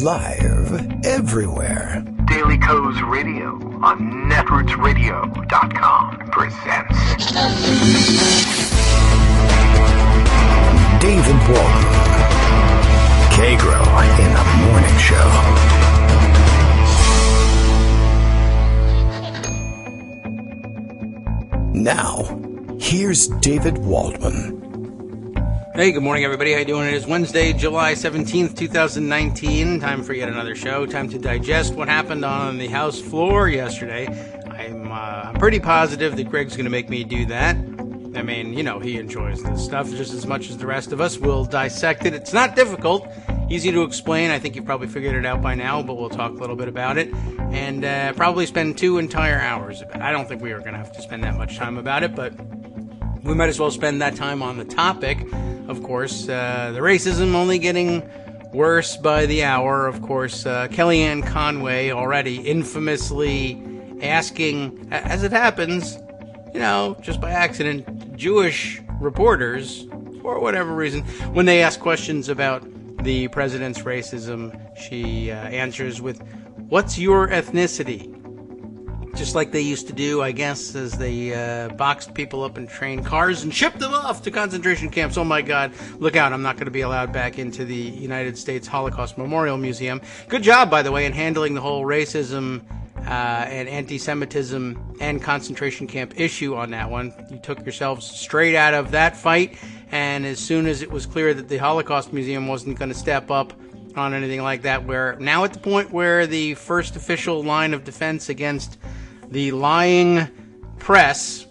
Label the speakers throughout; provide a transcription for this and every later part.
Speaker 1: Live everywhere.
Speaker 2: Daily Co's Radio on netrootsradio.com presents
Speaker 1: David Walton. Kagro in the Morning Show. Now, here's David Waldman.
Speaker 3: Hey, good morning, everybody. How you doing? It is Wednesday, July 17th, 2019. Time for yet another show. Time to digest what happened on the House floor yesterday. I'm pretty positive that Greg's going to make me do that. I mean, you know, he enjoys this stuff just as much as the rest of us. We'll dissect it. It's not difficult. Easy to explain. I think you've probably figured it out by now, but we'll talk a little bit about it. And probably spend 2 entire hours about it. I don't think we are going to have to spend that much time about it, but we might as well spend that time on the topic. Of course, the racism only getting worse by the hour. Of course, Kellyanne Conway already infamously asking, as it happens, you know, just by accident, Jewish reporters, for whatever reason, when they ask questions about the president's racism, she answers with, "What's your ethnicity?" Just like they used to do, I guess, as they boxed people up in train cars and shipped them off to concentration camps. Oh my God, look out, I'm not going to be allowed back into the United States Holocaust Memorial Museum. Good job, by the way, in handling the whole racism and anti-Semitism and concentration camp issue on that one. You took yourselves straight out of that fight, and as soon as it was clear that the Holocaust Museum wasn't going to step up on anything like that, we're now at the point where the first official line of defense against the lying press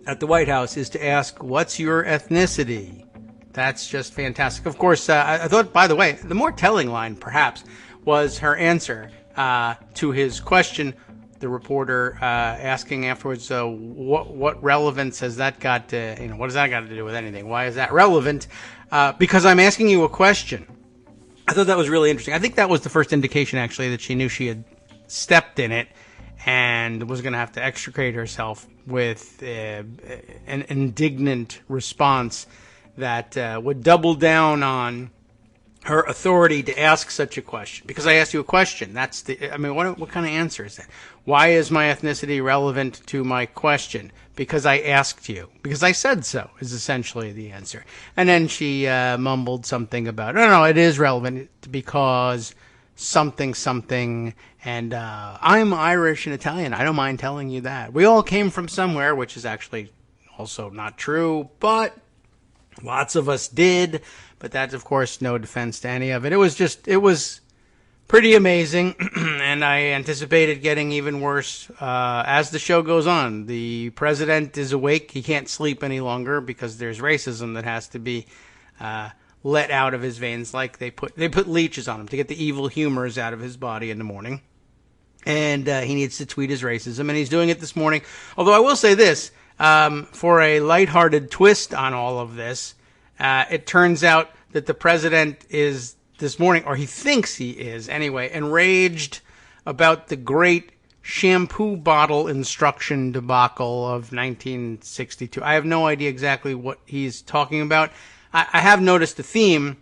Speaker 3: at the White House is to ask, "What's your ethnicity?" That's just fantastic. Of course, I thought, by the way, the more telling line, perhaps, was her answer to his question. The reporter asking afterwards, "What relevance has that got to? What does that got to do with anything? Why is that relevant?" Because I'm asking you a question. I thought that was really interesting. I think that was the first indication, actually, that she knew she had stepped in it and was going to have to extricate herself with an indignant response that would double down on her authority to ask such a question. Because I asked you a question. What kind of answer is that? Why is my ethnicity relevant to my question? Because I asked you. Because I said so, is essentially the answer. And then she mumbled something about, no, it is relevant because something, and I'm Irish and Italian. I don't mind telling you that. We all came from somewhere, which is actually also not true, but lots of us did. But that's, of course, no defense to any of it. It was pretty amazing, and I anticipated getting even worse as the show goes on. The president is awake. He can't sleep any longer because there's racism that has to be let out of his veins, like they put leeches on him to get the evil humors out of his body in the morning. And he needs to tweet his racism, and he's doing it this morning. Although I will say this, for a lighthearted twist on all of this, it turns out that the president is this morning, or he thinks he is anyway, enraged about the great shampoo bottle instruction debacle of 1962. I have no idea exactly what he's talking about. I have noticed a theme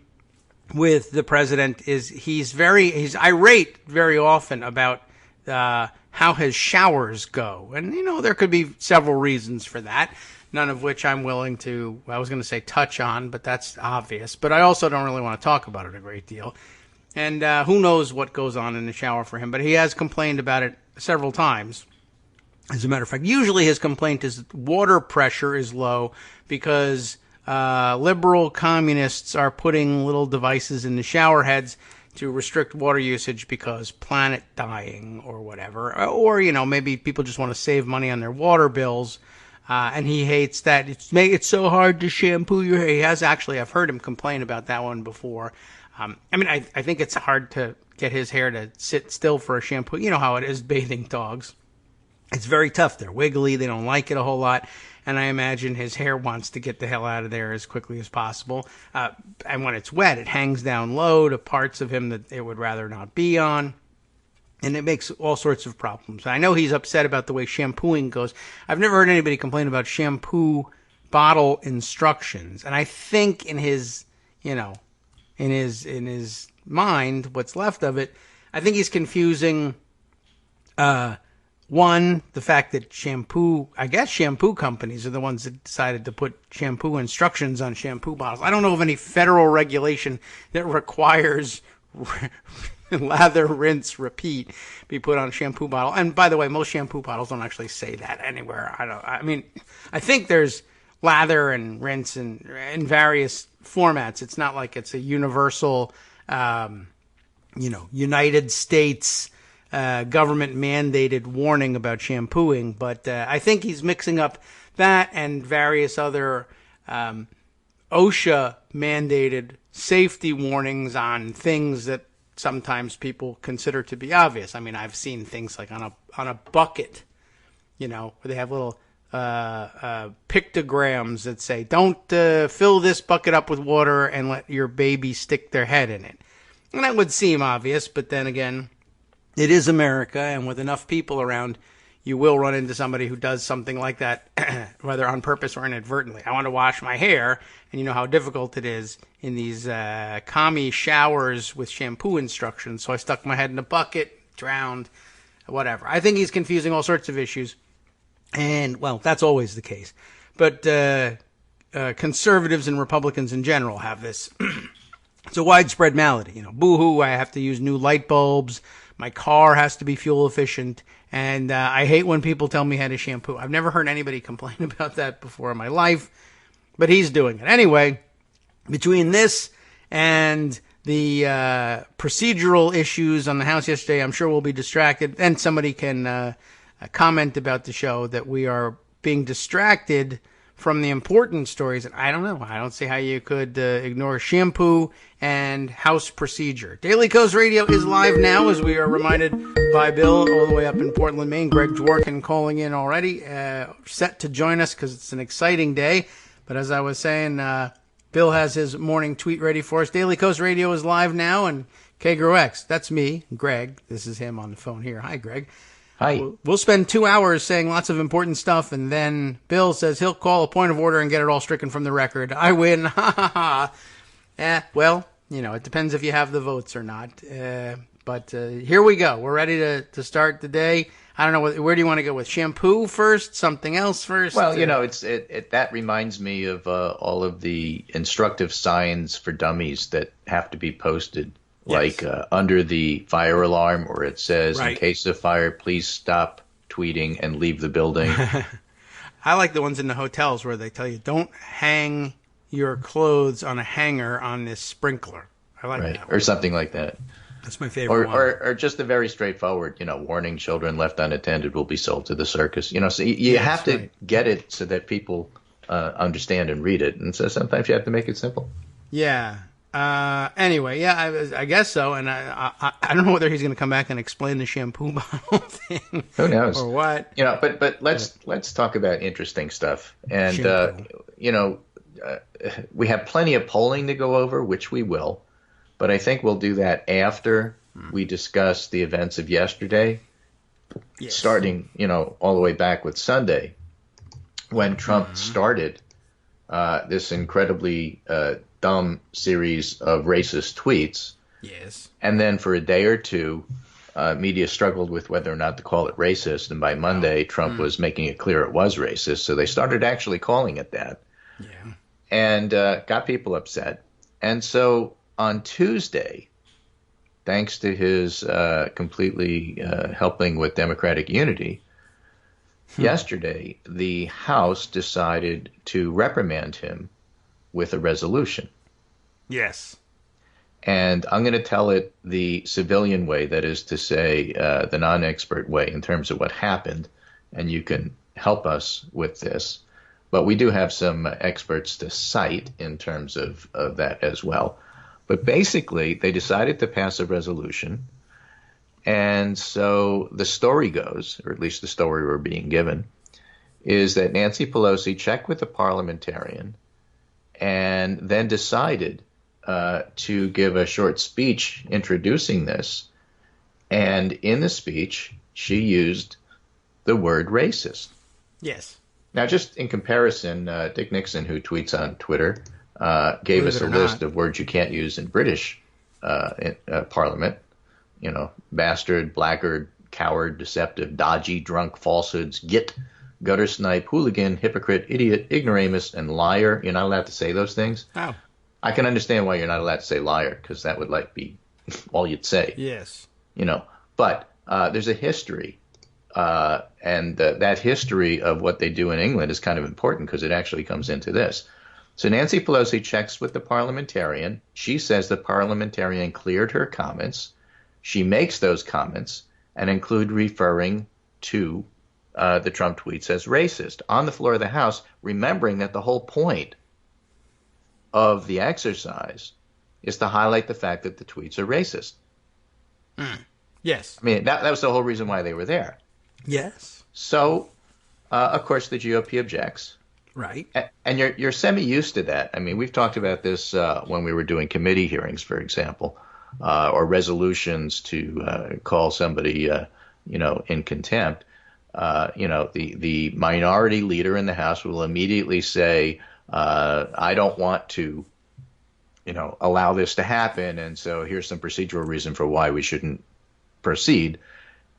Speaker 3: with the president is he's irate very often about how his showers go. And, there could be several reasons for that, none of which I'm willing to, I was going to say touch on, but that's obvious. But I also don't really want to talk about it a great deal. And who knows what goes on in the shower for him. But he has complained about it several times. As a matter of fact, usually his complaint is water pressure is low because liberal communists are putting little devices in the shower heads to restrict water usage because planet dying or whatever. Or, maybe people just want to save money on their water bills. And he hates that. It's so hard to shampoo your hair. He has actually, I've heard him complain about that one before. I think it's hard to get his hair to sit still for a shampoo. You know how it is, bathing dogs. It's very tough. They're wiggly. They don't like it a whole lot. And I imagine his hair wants to get the hell out of there as quickly as possible. And when it's wet, it hangs down low to parts of him that it would rather not be on. And it makes all sorts of problems. I know he's upset about the way shampooing goes. I've never heard anybody complain about shampoo bottle instructions. And I think in his in his mind, what's left of it. I think he's confusing, one, the fact that shampoo companies are the ones that decided to put shampoo instructions on shampoo bottles. I don't know of any federal regulation that requires lather, rinse, repeat be put on a shampoo bottle. And by the way, most shampoo bottles don't actually say that anywhere. I think there's lather and rinse in various formats. It's not like it's a universal, United States government mandated warning about shampooing. But I think he's mixing up that and various other OSHA mandated safety warnings on things that sometimes people consider to be obvious. I mean, I've seen things like on a bucket, where they have little pictograms that say, don't fill this bucket up with water and let your baby stick their head in it. And that would seem obvious, but then again, it is America, and with enough people around, you will run into somebody who does something like that, whether on purpose or inadvertently. I want to wash my hair, and you know how difficult it is in these commie showers with shampoo instructions, so I stuck my head in a bucket, drowned, whatever. I think he's confusing all sorts of issues, and, well, that's always the case. But conservatives and Republicans in general have this. It's a widespread malady. Boo-hoo, I have to use new light bulbs. My car has to be fuel efficient. And I hate when people tell me how to shampoo. I've never heard anybody complain about that before in my life. But he's doing it. Anyway, between this and the procedural issues on the House yesterday, I'm sure we'll be distracted. And somebody can comment about the show that we are being distracted from the important stories. And I don't know. I don't see how you could ignore shampoo and House procedure. Daily Kos Radio is live now, as we are reminded by Bill, all the way up in Portland, Maine. Greg Dworkin calling in already, set to join us because it's an exciting day. But as I was saying, Bill has his morning tweet ready for us. Daily Kos Radio is live now, and Kagro X, that's me, Greg. This is him on the phone here. Hi, Greg.
Speaker 4: Hi.
Speaker 3: We'll spend 2 hours saying lots of important stuff, and then Bill says he'll call a point of order and get it all stricken from the record. I win. Ha, ha, ha. Well, it depends if you have the votes or not. But here we go. We're ready to start the day. I don't know, where do you want to go with? Shampoo first? Something else first?
Speaker 4: Well, that reminds me of all of the instructive signs for dummies that have to be posted. Yes. Like under the fire alarm, where it says, right, in case of fire, please stop tweeting and leave the building.
Speaker 3: I like the ones in the hotels where they tell you, don't hang your clothes on a hanger on this sprinkler. I like that one.
Speaker 4: Or something like that.
Speaker 3: That's my favorite one.
Speaker 4: Or just a very straightforward, warning children left unattended will be sold to the circus. So you have to get it so that people understand and read it. And so sometimes you have to make it simple.
Speaker 3: Yeah. Anyway, I guess so. And I don't know whether he's going to come back and explain the shampoo bottle thing.
Speaker 4: Who knows?
Speaker 3: Or what?
Speaker 4: But let's talk about interesting stuff. And, we have plenty of polling to go over, which we will. But I think we'll do that after we discuss the events of yesterday, starting, all the way back with Sunday, when Trump started this incredibly dumb series of racist tweets.
Speaker 3: Yes. And
Speaker 4: then for a day or two, media struggled with whether or not to call it racist. And by Monday, Trump was making it clear it was racist. So they started actually calling it that.
Speaker 3: Yeah.
Speaker 4: And got people upset. And so on Tuesday, thanks to his completely helping with Democratic unity, yesterday the House decided to reprimand him with a resolution.
Speaker 3: Yes.
Speaker 4: And I'm going to tell it the civilian way, that is to say, the non-expert way in terms of what happened, and you can help us with this. But we do have some experts to cite in terms of that as well. But basically, they decided to pass a resolution. And so the story goes, or at least the story we're being given, is that Nancy Pelosi checked with the parliamentarian and then decided to give a short speech introducing this. And in the speech, she used the word racist.
Speaker 3: Yes.
Speaker 4: Now, just in comparison, Dick Nixon, who tweets on Twitter, gave
Speaker 3: Believe
Speaker 4: us
Speaker 3: it
Speaker 4: a
Speaker 3: or
Speaker 4: list
Speaker 3: not.
Speaker 4: of words you can't use in British Parliament. Bastard, blackguard, coward, deceptive, dodgy, drunk, falsehoods, git, gutter snipe, hooligan, hypocrite, idiot, ignoramus, and liar. You're not allowed to say those things.
Speaker 3: Oh,
Speaker 4: I can understand why you're not allowed to say liar, because that would be all you'd say.
Speaker 3: yes.
Speaker 4: But there's a history, and that history of what they do in England is kind of important because it actually comes into this. So Nancy Pelosi checks with the parliamentarian. She says the parliamentarian cleared her comments. She makes those comments and include referring to the Trump tweets as racist on the floor of the House, remembering that the whole point of the exercise is to highlight the fact that the tweets are racist.
Speaker 3: Yes.
Speaker 4: I mean, that was the whole reason why they were there.
Speaker 3: Yes.
Speaker 4: So, of course, the GOP objects.
Speaker 3: Right.
Speaker 4: And you're semi-used to that. I mean, we've talked about this when we were doing committee hearings, for example, or resolutions to call somebody, in contempt. The minority leader in the House will immediately say, I don't want to, allow this to happen, and so here's some procedural reason for why we shouldn't proceed.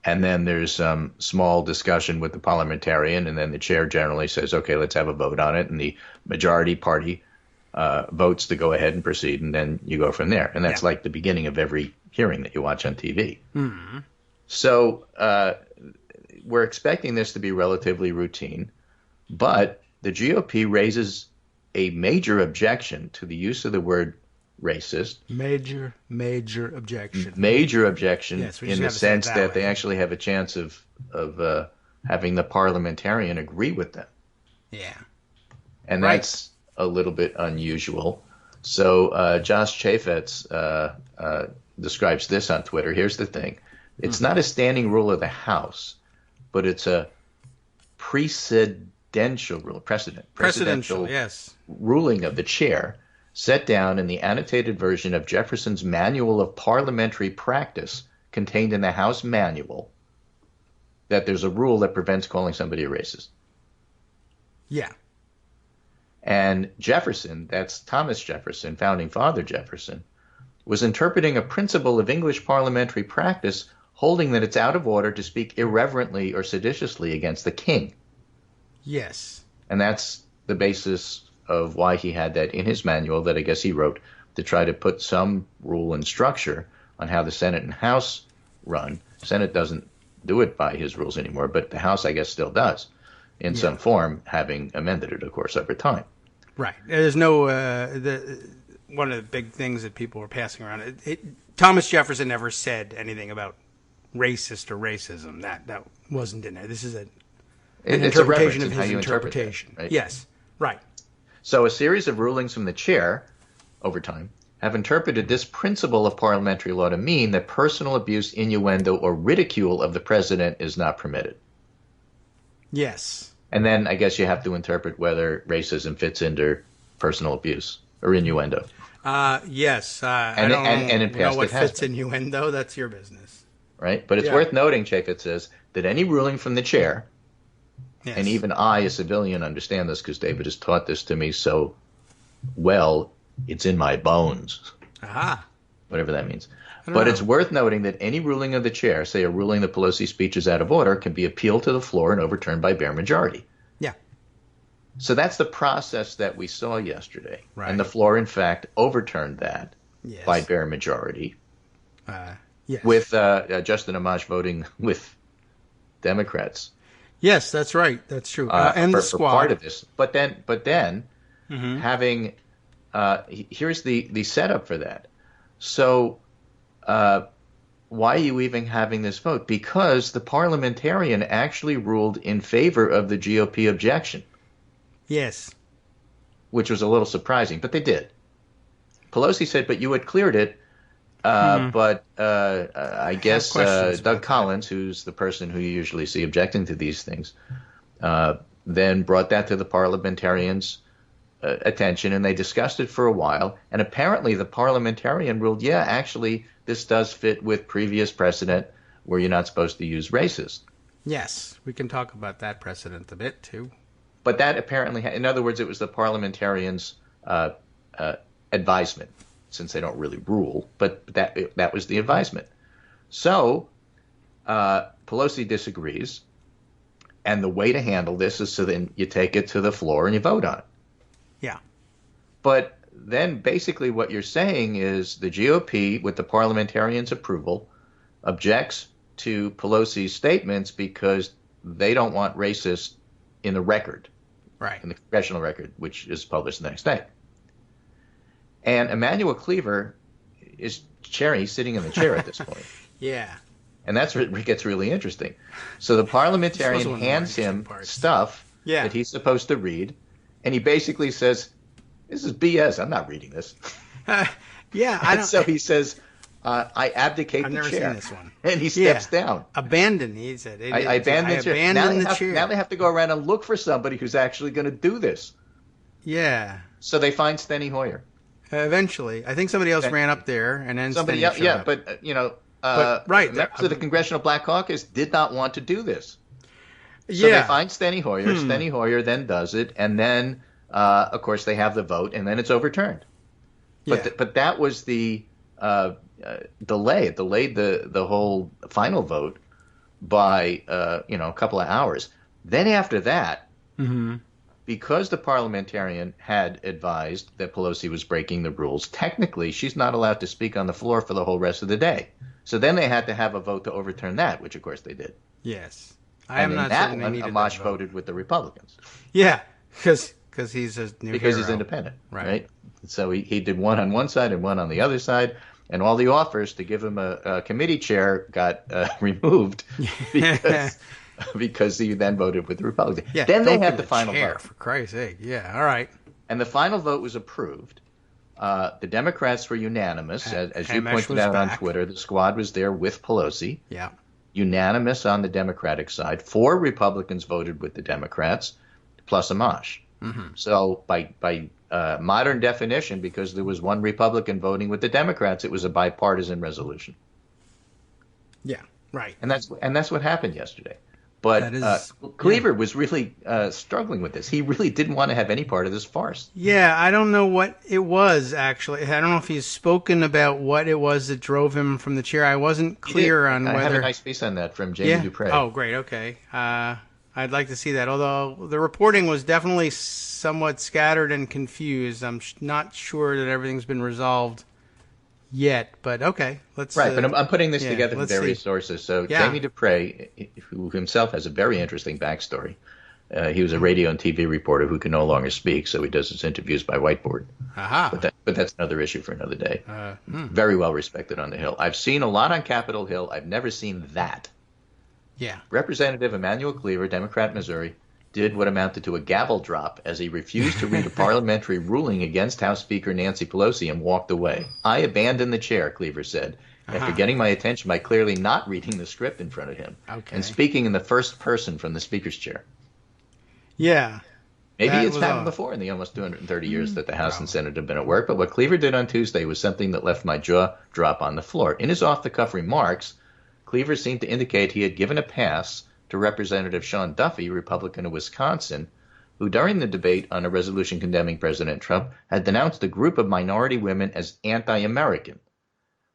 Speaker 4: And then there's some small discussion with the parliamentarian, and then the chair generally says, okay, let's have a vote on it, and the majority party votes to go ahead and proceed, and then you go from there. And that's like the beginning of every hearing that you watch on TV. Mm-hmm. So we're expecting this to be relatively routine, but the GOP raises a major objection to the use of the word racist.
Speaker 3: Major objection.
Speaker 4: Major objection
Speaker 3: Yes,
Speaker 4: in the sense that they actually have a chance of having the parliamentarian agree with them.
Speaker 3: Yeah.
Speaker 4: And
Speaker 3: Right.
Speaker 4: that's a little bit unusual. So Josh Chaffetz describes this on Twitter. Here's the thing. It's not a standing rule of the House, but it's a precedential
Speaker 3: yes.
Speaker 4: ruling of the chair set down in the annotated version of Jefferson's Manual of Parliamentary Practice contained in the House Manual that there's a rule that prevents calling somebody a racist.
Speaker 3: Yeah.
Speaker 4: And Jefferson, that's Thomas Jefferson, founding father Jefferson, was interpreting a principle of English parliamentary practice holding that it's out of order to speak irreverently or seditiously against the king.
Speaker 3: Yes.
Speaker 4: And that's the basis of why he had that in his manual that I guess he wrote to try to put some rule and structure on how the Senate and House run. Senate doesn't do it by his rules anymore, but the House, I guess, still does in some form, having amended it, of course, over time.
Speaker 3: Right. There's no one of the big things that people were passing around. Thomas Jefferson never said anything about racist or racism. That wasn't in there. This is an interpretation of his interpretation.
Speaker 4: Right?
Speaker 3: Yes. Right.
Speaker 4: So a series of rulings from the chair over time have interpreted this principle of parliamentary law to mean that personal abuse, innuendo, or ridicule of the president is not permitted.
Speaker 3: Yes.
Speaker 4: And then I guess you have to interpret whether racism fits into personal abuse or innuendo.
Speaker 3: Yes.
Speaker 4: And in past
Speaker 3: know what
Speaker 4: it has
Speaker 3: fits
Speaker 4: been.
Speaker 3: innuendo. That's your business.
Speaker 4: Right? But it's worth noting, Chaffetz says, that any ruling from the chair,
Speaker 3: Yes.
Speaker 4: and even I, a civilian, understand this because David has taught this to me so well, it's in my bones,
Speaker 3: Aha.
Speaker 4: whatever that means.
Speaker 3: don't
Speaker 4: But
Speaker 3: know.
Speaker 4: it's worth noting that any ruling of the chair, say a ruling that Pelosi's speech is out of order, can be appealed to the floor and overturned by bare majority.
Speaker 3: Yeah.
Speaker 4: So that's the process that we saw yesterday.
Speaker 3: Right.
Speaker 4: And the floor, in fact, overturned that
Speaker 3: Yes.
Speaker 4: by bare majority,
Speaker 3: Yes.
Speaker 4: with Justin Amash voting with Democrats.
Speaker 3: Yes, that's right. That's true. And
Speaker 4: for
Speaker 3: the squad.
Speaker 4: part of this. But then having here's the setup for that. So why are you even having this vote? Because the parliamentarian actually ruled in favor of the GOP objection,
Speaker 3: Yes.
Speaker 4: which was a little surprising, but they did. Pelosi said, but you had cleared it. But I guess
Speaker 3: questions about
Speaker 4: Doug Collins, who's the person who you usually see objecting to these things, then brought that to the parliamentarians' attention, and they discussed it for a while. And apparently the parliamentarian ruled, yeah, actually, this does fit with previous precedent where you're not supposed to use racist.
Speaker 3: Yes. We can talk about that precedent a bit, too.
Speaker 4: But that apparently, in other words, it was the parliamentarians' advisement, since they don't really rule, but that was the advisement. So Pelosi disagrees, and the way to handle this is so then you take it to the floor and you vote on it.
Speaker 3: Yeah.
Speaker 4: But then basically what you're saying is the GOP, with the parliamentarians' approval, objects to Pelosi's statements because they don't want racist in the record,
Speaker 3: right,
Speaker 4: in the congressional record, which is published the next day. And Emmanuel Cleaver is chair. He's sitting in the chair at this point.
Speaker 3: Yeah.
Speaker 4: And that's where it gets really interesting. So the parliamentarian hands him stuff that he's supposed to read, and he basically says, "This is BS. I'm not reading this." So he says, "I abdicate the chair." I've never seen this one. And he steps down.
Speaker 3: Abandon, he said.
Speaker 4: I abandon the chair. Now they have to go around and look for somebody who's actually going to do this.
Speaker 3: Yeah.
Speaker 4: So they find Steny Hoyer.
Speaker 3: Eventually. I think somebody else ran up there, and then
Speaker 4: somebody else. Yeah, but, members of the Congressional Black Caucus did not want to do this. So they find Steny Hoyer. Steny Hoyer then does it, and then, of course, they have the vote, and then it's overturned. But that was the delay. It delayed the whole final vote by a couple of hours. Then after that, because the parliamentarian had advised that Pelosi was breaking the rules, technically she's not allowed to speak on the floor for the whole rest of the day. So then they had to have a vote to overturn that, which of course they did.
Speaker 3: Yes.
Speaker 4: Amash voted with the Republicans.
Speaker 3: Yeah, because he's a new
Speaker 4: Because
Speaker 3: hero.
Speaker 4: He's independent, right? So he did one on one side and one on the other side, and all the offers to give him a committee chair got removed because he then voted with the Republicans.
Speaker 3: Yeah,
Speaker 4: then they had the final vote.
Speaker 3: For Christ's sake, yeah, all right.
Speaker 4: And the final vote was approved. The Democrats were unanimous, as you pointed out on Twitter. The squad was there with Pelosi.
Speaker 3: Yeah.
Speaker 4: Unanimous on the Democratic side. 4 Republicans voted with the Democrats, plus Amash. So by modern definition, because there was one Republican voting with the Democrats, it was a bipartisan resolution.
Speaker 3: Yeah, right.
Speaker 4: And that's what happened yesterday. But Cleaver was really struggling with this. He really didn't want to have any part of this farce.
Speaker 3: Yeah, I don't know what it was, actually. I don't know if he's spoken about what it was that drove him from the chair. I wasn't clear on whether... I have
Speaker 4: a nice piece on that from Jamie Dupre.
Speaker 3: Oh, great, okay. I'd like to see that, although the reporting was definitely somewhat scattered and confused. I'm not sure that everything's been resolved yet, but okay. Let's.
Speaker 4: Right, but I'm putting this together from various sources. So Jamie Dupre, who himself has a very interesting backstory, he was a radio and TV reporter who can no longer speak, so he does his interviews by whiteboard. But that's another issue for another day. Very well respected on the Hill. I've seen a lot on Capitol Hill. I've never seen that.
Speaker 3: Yeah.
Speaker 4: Representative Emmanuel Cleaver, Democrat, Missouri, did what amounted to a gavel drop as he refused to read a parliamentary ruling against House Speaker Nancy Pelosi and walked away. "I abandoned the chair," Cleaver said, after getting my attention by clearly not reading the script in front of him and speaking in the first person from the Speaker's chair.
Speaker 3: Yeah.
Speaker 4: Maybe it's happened before in the almost 230 years that the House and Senate have been at work, but what Cleaver did on Tuesday was something that left my jaw drop on the floor. In his off-the-cuff remarks, Cleaver seemed to indicate he had given a pass to Representative Sean Duffy, Republican of Wisconsin, who during the debate on a resolution condemning President Trump had denounced a group of minority women as anti-American.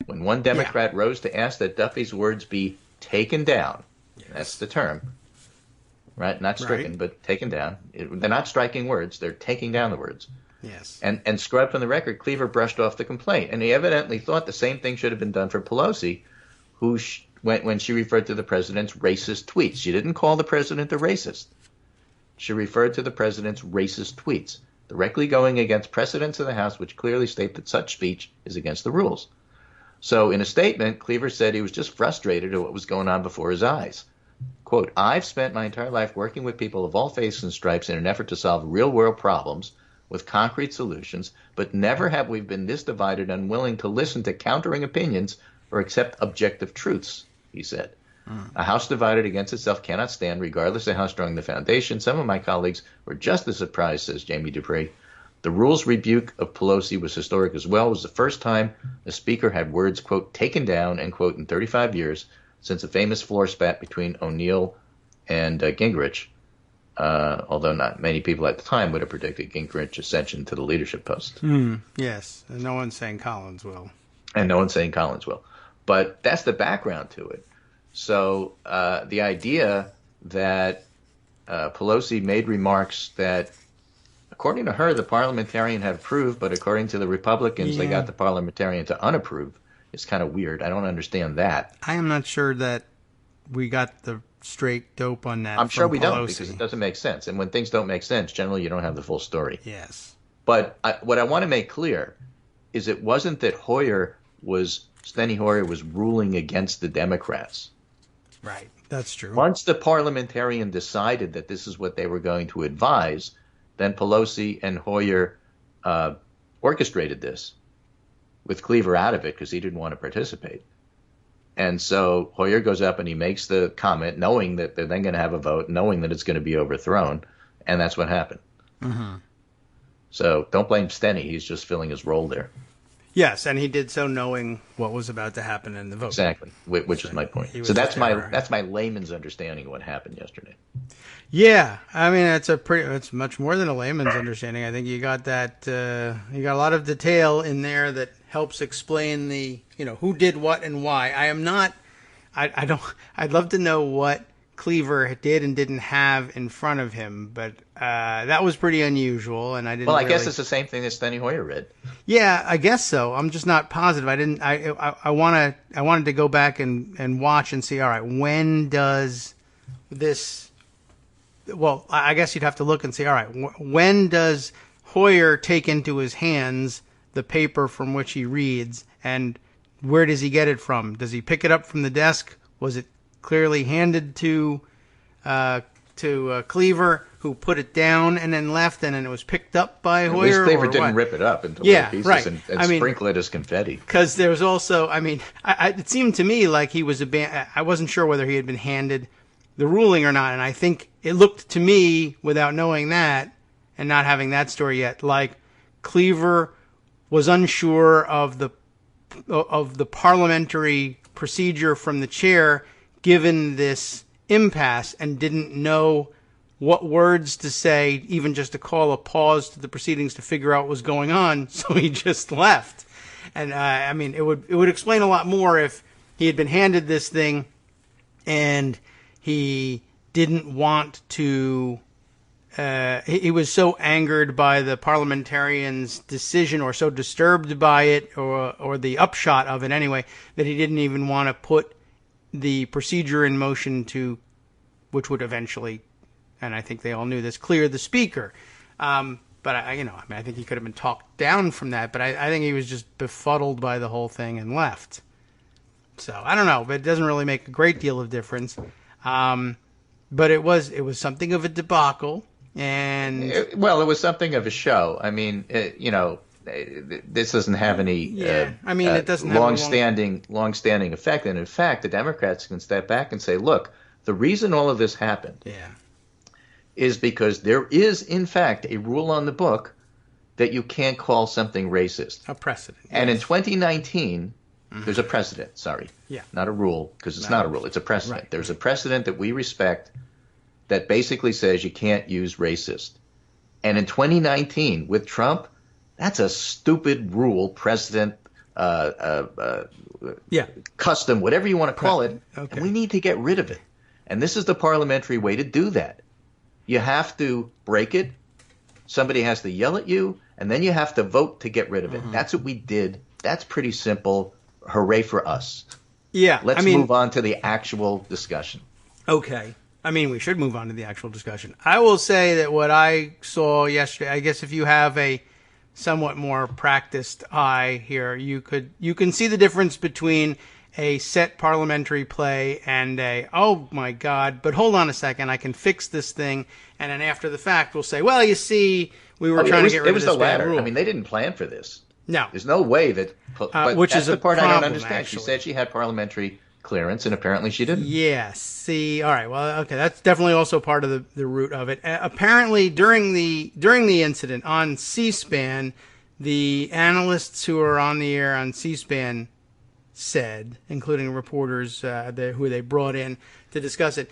Speaker 4: When one Democrat rose to ask that Duffy's words be taken down, that's the term, right? Not stricken, but taken down. They're not striking words, they're taking down the words.
Speaker 3: Yes.
Speaker 4: And scrubbed from the record, Cleaver brushed off the complaint. And he evidently thought the same thing should have been done for Pelosi, who when she referred to the president's racist tweets. She didn't call the president a racist. She referred to the president's racist tweets, directly going against precedents of the House, which clearly state that such speech is against the rules. So in a statement, Cleaver said he was just frustrated at what was going on before his eyes. Quote, "I've spent my entire life working with people of all faiths and stripes in an effort to solve real-world problems with concrete solutions, but never have we been this divided and unwilling to listen to countering opinions or accept objective truths," he said. "A house divided against itself cannot stand, regardless of how strong the foundation. Some of my colleagues were just as surprised," says Jamie Dupre. "The rules rebuke of Pelosi was historic as well. It was the first time a speaker had words, quote, taken down, end quote, in 35 years, since a famous floor spat between O'Neill and Gingrich. although not many people at the time would have predicted Gingrich's ascension to the leadership post.
Speaker 3: Yes, and no one's saying Collins will.
Speaker 4: And no one's saying Collins will. But that's the background to it. So the idea that Pelosi made remarks that, according to her, the parliamentarian had approved, but according to the Republicans, they got the parliamentarian to unapprove, is kind of weird. I don't understand that.
Speaker 3: I am not sure that we got the straight dope on that.
Speaker 4: I'm sure we
Speaker 3: Pelosi.
Speaker 4: don't, because it doesn't make sense. And when things don't make sense, generally you don't have the full story.
Speaker 3: Yes.
Speaker 4: But what I want to make clear is it wasn't that Steny Hoyer was ruling against the Democrats.
Speaker 3: Right. That's true.
Speaker 4: Once the parliamentarian decided that this is what they were going to advise, then Pelosi and Hoyer orchestrated this with Cleaver out of it because he didn't want to participate. And so Hoyer goes up and he makes the comment, knowing that they're then going to have a vote, knowing that it's going to be overthrown, and that's what happened. Mm-hmm. So don't blame Steny. He's just filling his role there.
Speaker 3: Yes, and he did so knowing what was about to happen in the vote.
Speaker 4: Exactly, which is my point. So that's my layman's understanding of what happened yesterday.
Speaker 3: Yeah, I mean it's much more than a layman's understanding. I think you got that you got a lot of detail in there that helps explain the who did what and why. I'd love to know what Cleaver did and didn't have in front of him, but that was pretty unusual, and I didn't.
Speaker 4: Well, I guess it's the same thing that Steny Hoyer read.
Speaker 3: Yeah, I guess so. I'm just not positive. I wanted to go back and watch and see. All right, when does this? Well, I guess you'd have to look and see. All right, when does Hoyer take into his hands the paper from which he reads, and where does he get it from? Does he pick it up from the desk? Was it clearly handed to Cleaver, who put it down and then left, and then it was picked up by Hoyer?
Speaker 4: At least Cleaver didn't rip it up into little pieces
Speaker 3: right.
Speaker 4: and sprinkle it as confetti.
Speaker 3: Because there was also, it seemed to me like he was I wasn't sure whether he had been handed the ruling or not, and I think it looked to me, without knowing that and not having that story yet, like Cleaver was unsure of the parliamentary procedure from the chair given this impasse and didn't know what words to say, even just to call a pause to the proceedings to figure out what was going on, so he just left. And it would explain a lot more if he had been handed this thing and he didn't want to. He was so angered by the parliamentarian's decision, or so disturbed by it, or the upshot of it anyway, that he didn't even want to put the procedure in motion which would eventually, and I think they all knew this, clear the speaker. But I think he could have been talked down from that. But I think he was just befuddled by the whole thing and left. So I don't know, but it doesn't really make a great deal of difference. But it was something of a debacle, and
Speaker 4: it was something of a show. I mean, this doesn't have any
Speaker 3: it doesn't
Speaker 4: long-standing effect. And in fact, the Democrats can step back and say, look, the reason all of this happened is because there is, in fact, a rule on the book that you can't call something racist.
Speaker 3: A precedent.
Speaker 4: And in 2019, there's a precedent, not a rule, because it's not a rule, it's a precedent.
Speaker 3: Right.
Speaker 4: There's a precedent that we respect that basically says you can't use racist. And in 2019, with Trump, that's a stupid rule, precedent, custom, whatever you want to call it,
Speaker 3: okay.
Speaker 4: And we need to get rid of it. And this is the parliamentary way to do that. You have to break it, somebody has to yell at you, and then you have to vote to get rid of it. That's what we did. That's pretty simple. Hooray for us.
Speaker 3: Yeah.
Speaker 4: Let's move on to the actual discussion.
Speaker 3: Okay. We should move on to the actual discussion. I will say that what I saw yesterday, I guess if you have a somewhat more practiced eye here, you can see the difference between a set parliamentary play and oh my God, but hold on a second, I can fix this thing, and then after the fact we'll say, well, you see, we were trying to get rid of this bad rule.
Speaker 4: They didn't plan for this.
Speaker 3: No.
Speaker 4: There's no way that... But
Speaker 3: which
Speaker 4: that's
Speaker 3: is
Speaker 4: the part
Speaker 3: problem,
Speaker 4: I don't understand.
Speaker 3: actually.
Speaker 4: She said she had parliamentary clearance, and apparently she didn't.
Speaker 3: Yeah, see, all right, well, okay, that's definitely also part of the root of it. Apparently, during the incident on C-SPAN, the analysts who are on the air on C-SPAN said, including reporters who they brought in to discuss it,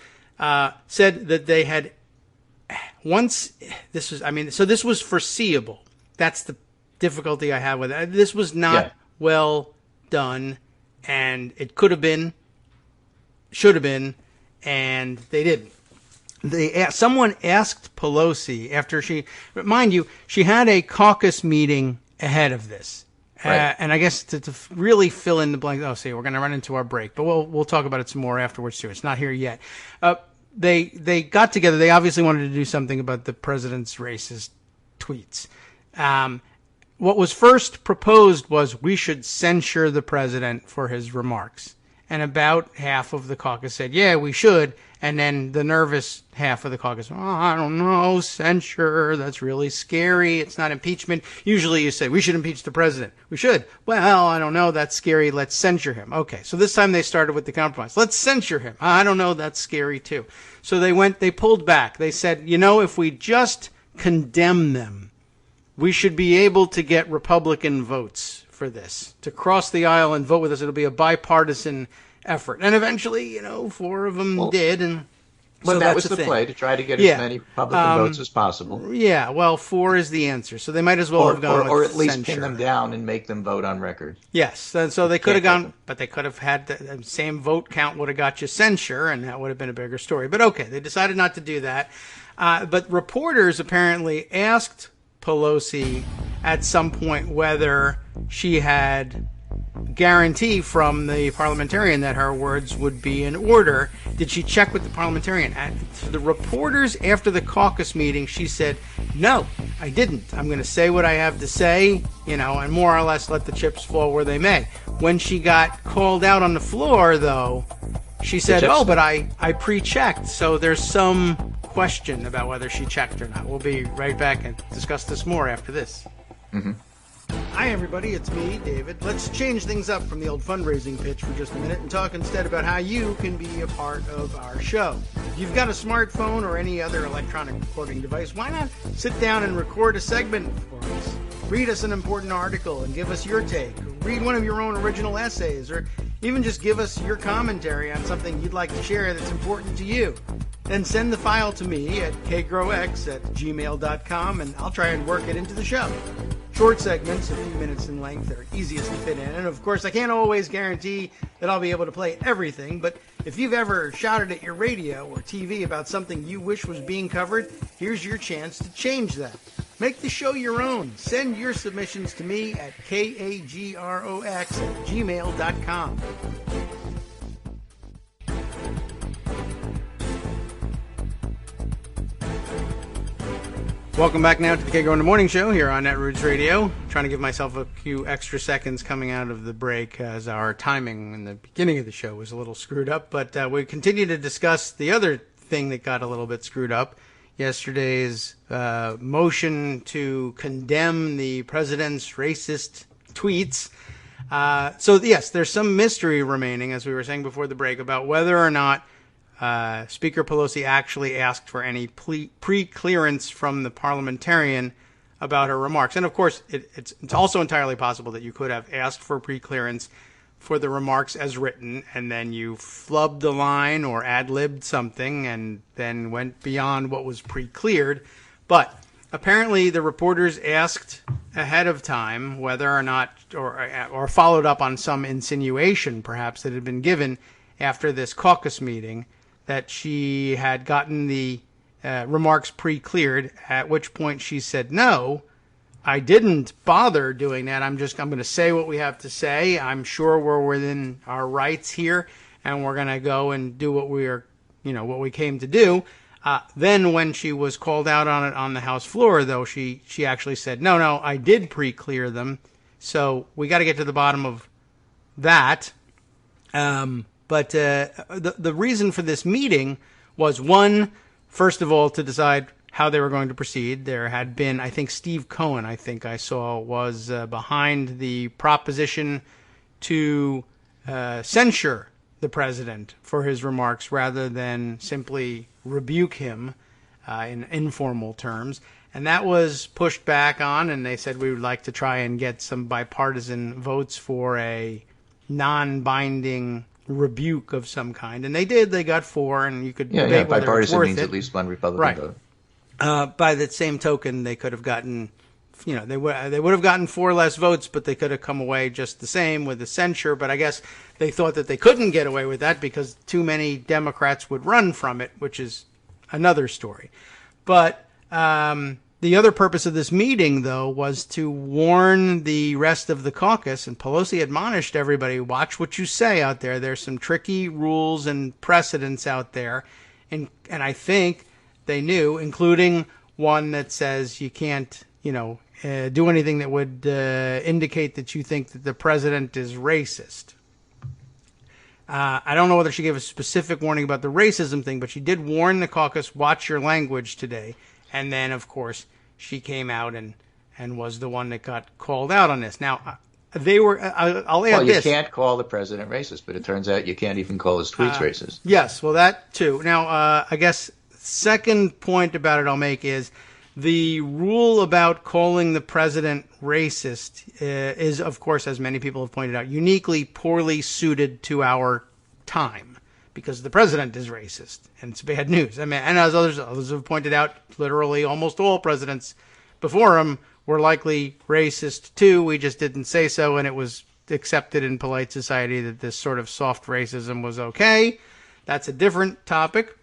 Speaker 3: said that they had once this was, so this was foreseeable. That's the difficulty I have with it. This was not well done, and it could have been, should have been, and they didn't. Someone asked Pelosi after mind you, she had a caucus meeting ahead of this.
Speaker 4: Right.
Speaker 3: And I guess to really fill in the blank, we're going to run into our break, but we'll talk about it some more afterwards too. It's not here yet. They got together. They obviously wanted to do something about the president's racist tweets. What was first proposed was we should censure the president for his remarks. And about half of the caucus said, yeah, we should. And then the nervous half of the caucus, I don't know, censure, that's really scary. It's not impeachment. Usually you say, we should impeach the president. We should. Well, I don't know, that's scary. Let's censure him. Okay, so this time they started with the compromise. Let's censure him. I don't know, that's scary too. So they pulled back. They said, if we just condemn them, we should be able to get Republican votes for this, to cross the aisle and vote with us. It'll be a bipartisan effort. And eventually, 4 of them did. And
Speaker 4: well,
Speaker 3: so
Speaker 4: that was the
Speaker 3: thing.
Speaker 4: play, to try to get as many Republican votes as possible.
Speaker 3: Yeah, well, 4 is the answer. So they might as well have gone
Speaker 4: or
Speaker 3: with
Speaker 4: at least
Speaker 3: censure.
Speaker 4: pin them down and make them vote on record.
Speaker 3: Yes, and so they could have gone, but they could have had the same vote count would have got you censure, and that would have been a bigger story. But okay, they decided not to do that. But reporters apparently asked Pelosi at some point whether she had guarantee from the parliamentarian that her words would be in order. Did she check with the parliamentarian? To the reporters after the caucus meeting, she said, no, I didn't. I'm going to say what I have to say, and more or less let the chips fall where they may. When she got called out on the floor, though, she said, but I pre-checked. So there's some question about whether she checked or not. We'll be right back and discuss this more after this.
Speaker 4: Mm-hmm.
Speaker 3: Hi, everybody. It's me, David. Let's change things up from the old fundraising pitch for just a minute and talk instead about how you can be a part of our show. If you've got a smartphone or any other electronic recording device, why not sit down and record a segment for us? Read us an important article and give us your take. Read one of your own original essays, or even just give us your commentary on something you'd like to share that's important to you. Then send the file to me at kagrox@gmail.com, and I'll try and work it into the show. Short segments, a few minutes in length, are easiest to fit in. And of course, I can't always guarantee that I'll be able to play everything, but if you've ever shouted at your radio or TV about something you wish was being covered, here's your chance to change that. Make the show your own. Send your submissions to me at kagrox@gmail.com. Welcome back now to the Kagro in the Morning Show here on Netroots Radio. Trying to give myself a few extra seconds coming out of the break as our timing in the beginning of the show was a little screwed up. But we continue to discuss the other thing that got a little bit screwed up. Yesterday's motion to condemn the president's racist tweets. So yes, there's some mystery remaining, as we were saying before the break, about whether or not Speaker Pelosi actually asked for any pre-clearance from the parliamentarian about her remarks. And of course, it's also entirely possible that you could have asked for pre-clearance for the remarks as written, and then you flubbed the line or ad-libbed something and then went beyond what was pre-cleared. But apparently the reporters asked ahead of time whether or not, or followed up on some insinuation perhaps that had been given after this caucus meeting, that she had gotten the remarks pre-cleared, at which point she said, no, I didn't bother doing that. I'm going to say what we have to say. I'm sure we're within our rights here, and we're going to go and do what what we came to do. Then when she was called out on it on the House floor, though, she actually said, no, I did pre-clear them. So we got to get to the bottom of that. But the reason for this meeting was, one, first of all, to decide how they were going to proceed. There had been, I think, Steve Cohen, I saw, was behind the proposition to censure the president for his remarks rather than simply rebuke him in informal terms. And that was pushed back on, and they said we would like to try and get some bipartisan votes for a non-binding rebuke of some kind. And they did. They got 4, and you could debate whether it's
Speaker 4: bipartisan
Speaker 3: worth
Speaker 4: means
Speaker 3: it.
Speaker 4: at least one Republican vote.
Speaker 3: By the same token, they could have gotten, they would have gotten 4 less votes, but they could have come away just the same with the censure. But I guess they thought that they couldn't get away with that because too many Democrats would run from it, which is another story. But the other purpose of this meeting, though, was to warn the rest of the caucus, and Pelosi admonished everybody, watch what you say out there. There's some tricky rules and precedents out there. And I think they knew, including one that says you can't, do anything that would indicate that you think that the president is racist. I don't know whether she gave a specific warning about the racism thing, but she did warn the caucus, watch your language today. And then, of course, she came out and was the one that got called out on this. Now, they were, I'll add this.
Speaker 4: You can't call the president racist, but it turns out you can't even call his tweets racist.
Speaker 3: Yes, well, that too. Now, I guess second point about it I'll make is the rule about calling the president racist is, of course, as many people have pointed out, uniquely poorly suited to our time because the president is racist and it's bad news. I mean, and as others have pointed out, literally almost all presidents before him were likely racist too. We just didn't say so, and it was accepted in polite society that this sort of soft racism was okay. That's a different topic.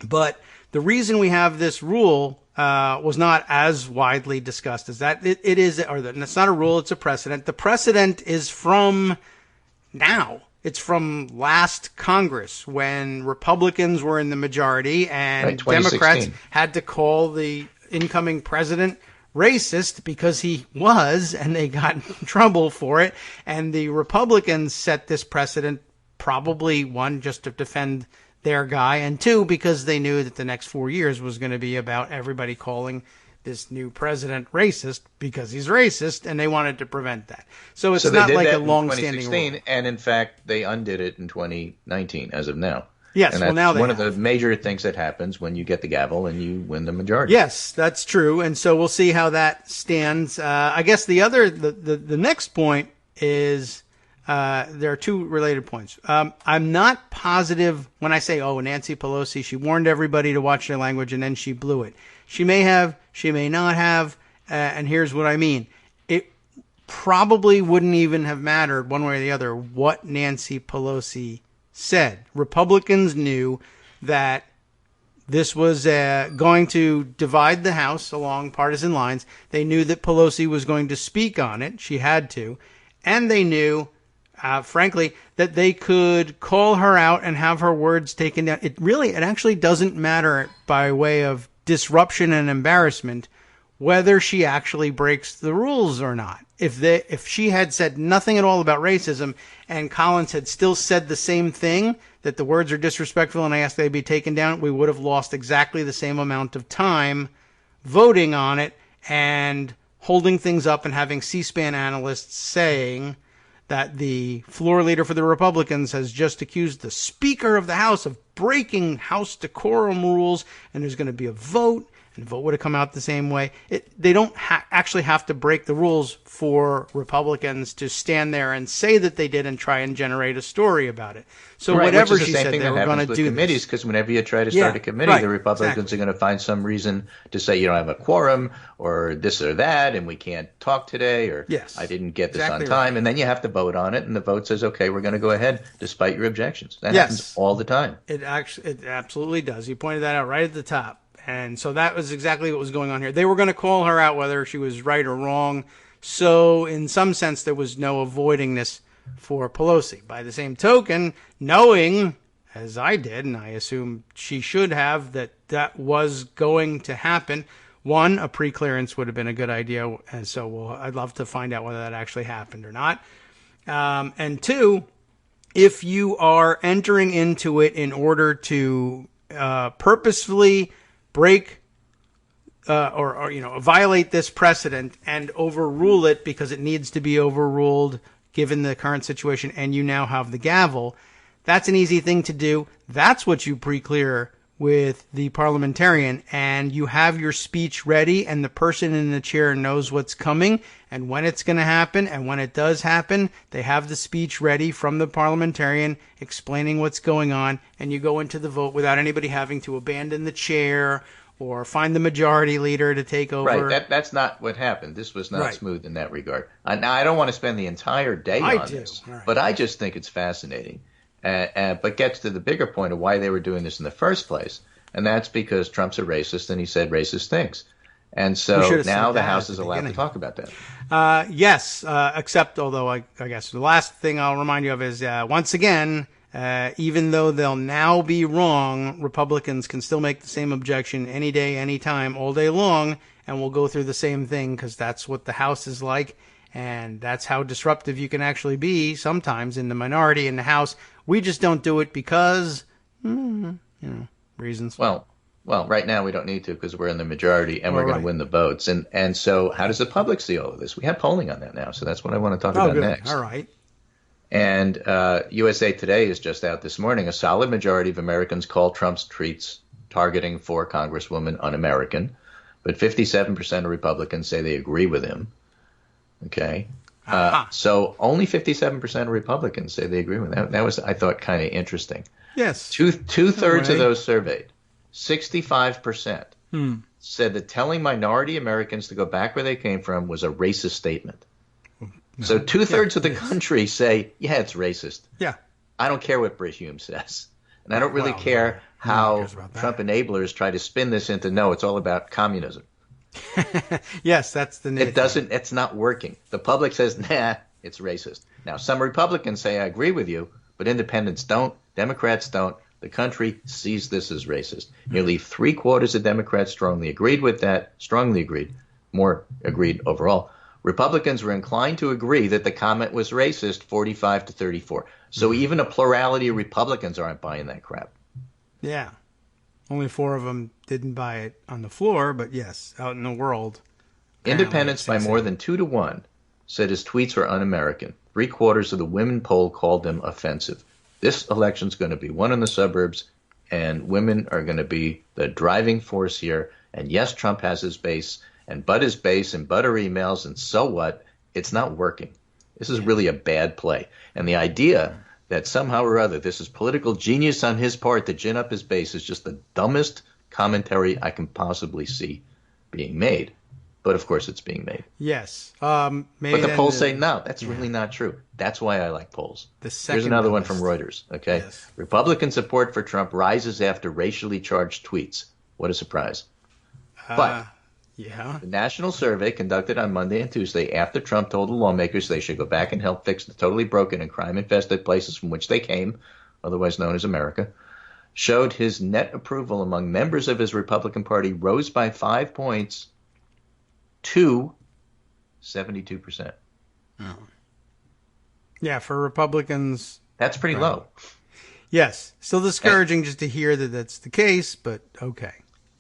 Speaker 3: But the reason we have this rule was not as widely discussed as that. It is, it's not a rule, it's a precedent. The precedent is from now. It's from last Congress when Republicans were in the majority and Democrats had to call the incoming president racist because he was, and they got in trouble for it. And the Republicans set this precedent, probably one, just to defend their guy, and two, because they knew that the next 4 years was going to be about everybody calling this new president racist because he's racist, and they wanted to prevent that. So it's not like a long-standing rule.
Speaker 4: And in fact, they undid it in 2019 as of now.
Speaker 3: Yes,
Speaker 4: and
Speaker 3: well, now they
Speaker 4: one of the major things that happens when you get the gavel and you win the majority.
Speaker 3: Yes, that's true, and so we'll see how that stands. I guess the next point is there are two related points. I'm not positive when I say, Nancy Pelosi, she warned everybody to watch their language and then she blew it. She may have, she may not have, and here's what I mean. It probably wouldn't even have mattered one way or the other what Nancy Pelosi said. Republicans knew that this was going to divide the House along partisan lines. They knew that Pelosi was going to speak on it. She had to. And they knew, frankly, that they could call her out and have her words taken down. It actually doesn't matter by way of disruption and embarrassment whether she actually breaks the rules or not. If she had said nothing at all about racism and Collins had still said the same thing, that the words are disrespectful and I asked they be taken down, we would have lost exactly the same amount of time voting on it and holding things up and having C-SPAN analysts saying that the floor leader for the Republicans has just accused the Speaker of the House of breaking House decorum rules, and there's going to be a vote, and the vote would have come out the same way. They don't actually have to break the rules for Republicans to stand there and say that they did and try and generate a story about it. So whatever she said, they were going to do
Speaker 4: committees, because whenever you try to start a committee, the Republicans are going to find some reason to say you don't have a quorum or this or that, and we can't talk today, or I didn't get this on time, and then you have to vote on it, and the vote says, okay, we're going to go ahead despite your objections. That happens all the time.
Speaker 3: It absolutely does. You pointed that out right at the top. And so that was exactly what was going on here. They were going to call her out whether she was right or wrong. So in some sense, there was no avoiding this for Pelosi. By the same token, knowing, as I did, and I assume she should have, that was going to happen, one, a pre-clearance would have been a good idea. And so I'd love to find out whether that actually happened or not. And two, if you are entering into it in order to purposefully break or violate this precedent and overrule it because it needs to be overruled given the current situation, and you now have the gavel, that's an easy thing to do. That's what you pre-clear with the parliamentarian, and you have your speech ready, and the person in the chair knows what's coming and when it's going to happen, and when it does happen, they have the speech ready from the parliamentarian explaining what's going on, and you go into the vote without anybody having to abandon the chair or find the majority leader to take over.
Speaker 4: Right. That's not what happened. This was not
Speaker 3: Right.
Speaker 4: smooth in that regard. Now, I don't want to spend the entire day on this,
Speaker 3: All right.
Speaker 4: but I just think it's fascinating. But gets to the bigger point of why they were doing this in the first place, and that's because Trump's a racist and he said racist things. And so now the House is allowed to talk about that.
Speaker 3: Yes, except although I guess the last thing I'll remind you of is once again, even though they'll now be wrong, Republicans can still make the same objection any day, any time, all day long, and we'll go through the same thing because that's what the House is like, and that's how disruptive you can actually be sometimes in the minority in the House. We just don't do it because, reasons.
Speaker 4: Well, right now we don't need to because we're in the majority and we're going to win the votes. And so how does the public see all of this? We have polling on that now, so that's what I want to talk about
Speaker 3: good.
Speaker 4: next.
Speaker 3: All right.
Speaker 4: And USA Today is just out this morning. A solid majority of Americans call Trump's tweets targeting for Congresswoman un-American, but 57% of Republicans say they agree with him. Okay. So only 57% of Republicans say they agree with him. That was, I thought, kind of interesting.
Speaker 3: Yes.
Speaker 4: Two-thirds of those surveyed, 65%, said that telling minority Americans to go back where they came from was a racist statement. No. So two-thirds of the country say, yeah, it's racist.
Speaker 3: Yeah.
Speaker 4: I don't care what Britt Hume says. And I don't really care how Trump enablers try to spin this into, no, it's all about communism.
Speaker 3: Yes, that's the name.
Speaker 4: It's not working. The public says, nah, it's racist. Now, some Republicans say, I agree with you, but independents don't, Democrats don't. The country sees this as racist. Nearly three-quarters of Democrats strongly agreed with that, more agreed overall. Republicans were inclined to agree that the comment was racist, 45 to 34. So even a plurality of Republicans aren't buying that crap.
Speaker 3: Yeah. Only 4 of them didn't buy it on the floor, but yes, out in the world.
Speaker 4: Independents by more than 2 to 1 said his tweets were un-American. Three-quarters of the women polled called them offensive. This election's going to be won in the suburbs, and women are going to be the driving force here. And yes, Trump has his base, and but his base, and but her emails, and so what? It's not working. This is really a bad play. And the idea that somehow or other this is political genius on his part to gin up his base is just the dumbest commentary I can possibly see being made. But of course it's being made.
Speaker 3: Yes.
Speaker 4: But the polls say no, that's really not true. That's why I like polls. Here's another one from Reuters. Okay. Yes. Republican support for Trump rises after racially charged tweets. What a surprise. But the national survey conducted on Monday and Tuesday after Trump told the lawmakers they should go back and help fix the totally broken and crime-infested places from which they came, otherwise known as America, showed his net approval among members of his Republican Party rose by 5 points to 72%.
Speaker 3: Oh. Yeah, for Republicans.
Speaker 4: That's pretty low.
Speaker 3: Yes. Still discouraging just to hear that that's the case, but okay.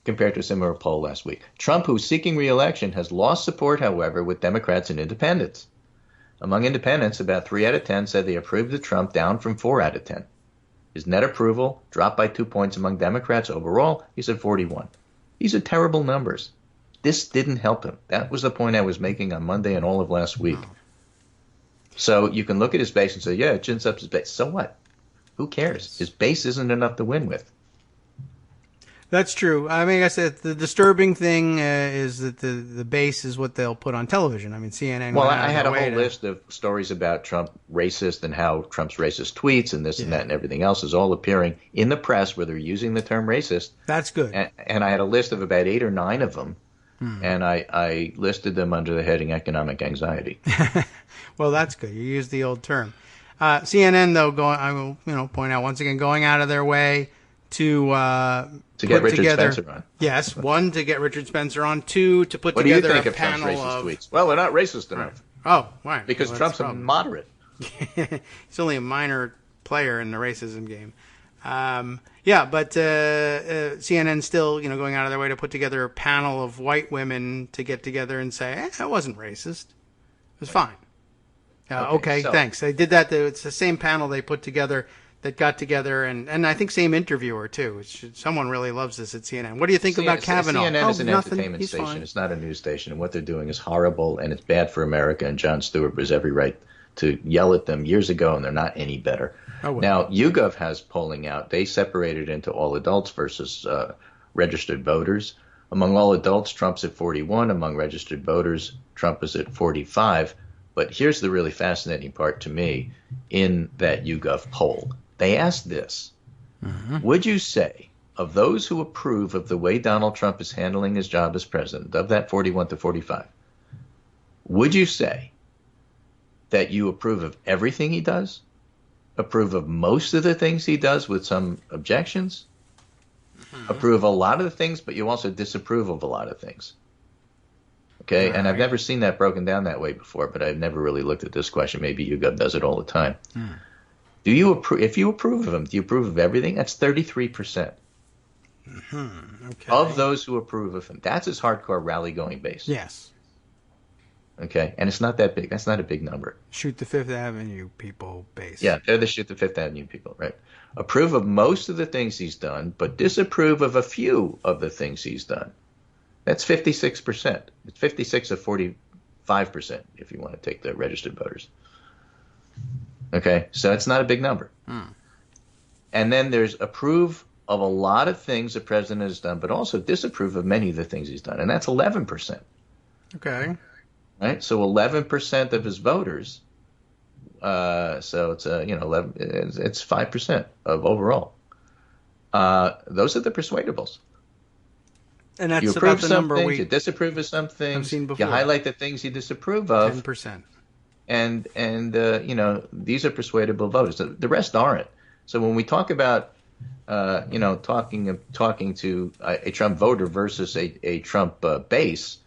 Speaker 4: Compared to a similar poll last week. Trump, who's seeking re-election, has lost support, however, with Democrats and independents. Among independents, about 3 out of 10 said they approved of Trump, down from 4 out of 10. His net approval dropped by 2 points among Democrats. Overall, he's at 41. These are terrible numbers. This didn't help him. That was the point I was making on Monday and all of last week. So you can look at his base and say, yeah, it gins up his base. So what? Who cares? His base isn't enough to win with.
Speaker 3: That's true. I mean, I said the disturbing thing is that the base is what they'll put on television. I mean, CNN.
Speaker 4: Well, I had a whole list of stories about Trump racist and how Trump's racist tweets and this and that and everything else is all appearing in the press where they're using the term racist.
Speaker 3: That's good.
Speaker 4: And I had a list of about 8 or 9 of them, and I listed them under the heading economic anxiety.
Speaker 3: Well, that's good. You used the old term. CNN, though, I will point out once again, going out of their way to
Speaker 4: get Richard Spencer on.
Speaker 3: Yes, 1, to get Richard Spencer on. 2, to put together a panel of... What do you think of Trump's racist tweets?
Speaker 4: Well, they're not racist enough.
Speaker 3: Oh, why?
Speaker 4: Because Trump's a moderate.
Speaker 3: He's only a minor player in the racism game. But CNN still, going out of their way to put together a panel of white women to get together and say, that wasn't racist. It was fine. Okay, thanks. They did that. It's the same panel they put together that got together, and I think same interviewer, too. Someone really loves this at CNN. What do you think about Kavanaugh?
Speaker 4: CNN is an entertainment station. Fine. It's not a news station, and what they're doing is horrible, and it's bad for America, and Jon Stewart was every right to yell at them years ago, and they're not any better. Oh, well. Now, YouGov has polling out. They separated into all adults versus registered voters. Among all adults, Trump's at 41. Among registered voters, Trump is at 45. But here's the really fascinating part to me in that YouGov poll. They asked this. Would you say, of those who approve of the way Donald Trump is handling his job as president, of that 41 to 45, would you say that you approve of everything he does, approve of most of the things he does with some objections, approve a lot of the things, but you also disapprove of a lot of things? Okay, and I've never seen that broken down that way before, but I've never really looked at this question. Maybe YouGov does it all the time. Do you approve? If you approve of him, do you approve of everything? That's 33%.
Speaker 3: Okay.
Speaker 4: Of those who approve of him. That's his hardcore rally-going base.
Speaker 3: Yes.
Speaker 4: Okay, and it's not that big. That's not a big number.
Speaker 3: Shoot the Fifth Avenue people base.
Speaker 4: Yeah, they're the shoot the Fifth Avenue people, right? Approve of most of the things he's done, but disapprove of a few of the things he's done. That's 56%. It's 56 of 45% if you want to take the registered voters. Okay, so it's not a big number. And then there's approve of a lot of things the president has done, but also disapprove of many of the things he's done, and that's 11%.
Speaker 3: Okay.
Speaker 4: Right, so 11% of his voters. So it's 11. It's 5% of overall. Those are the persuadables.
Speaker 3: And that's
Speaker 4: You
Speaker 3: about
Speaker 4: approve
Speaker 3: the
Speaker 4: some
Speaker 3: number
Speaker 4: things, you disapprove of some things.
Speaker 3: I've seen before.
Speaker 4: You highlight the things you disapprove of.
Speaker 3: 10%.
Speaker 4: And these are persuadable voters. The rest aren't. So when we talk about talking to a Trump voter versus a Trump base,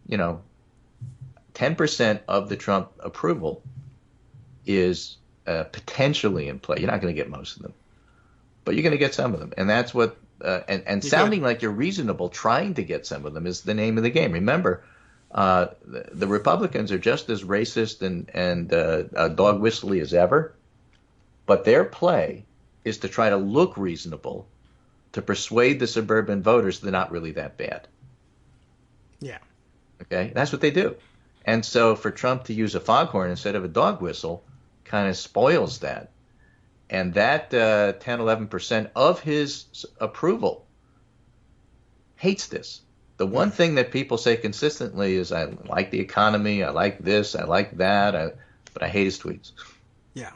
Speaker 4: 10% of the Trump approval is potentially in play. You're not going to get most of them, but you're going to get some of them, and that's what. And sounding like you're reasonable, trying to get some of them is the name of the game. Remember, the Republicans are just as racist and dog whistly as ever, but their play is to try to look reasonable, to persuade the suburban voters they're not really that bad.
Speaker 3: Yeah.
Speaker 4: Okay, that's what they do. And so for Trump to use a foghorn instead of a dog whistle kind of spoils that. And that 10, 11% of his approval hates this. The one thing that people say consistently is, I like the economy, I like this, I like that, but I hate his tweets.
Speaker 3: Yeah.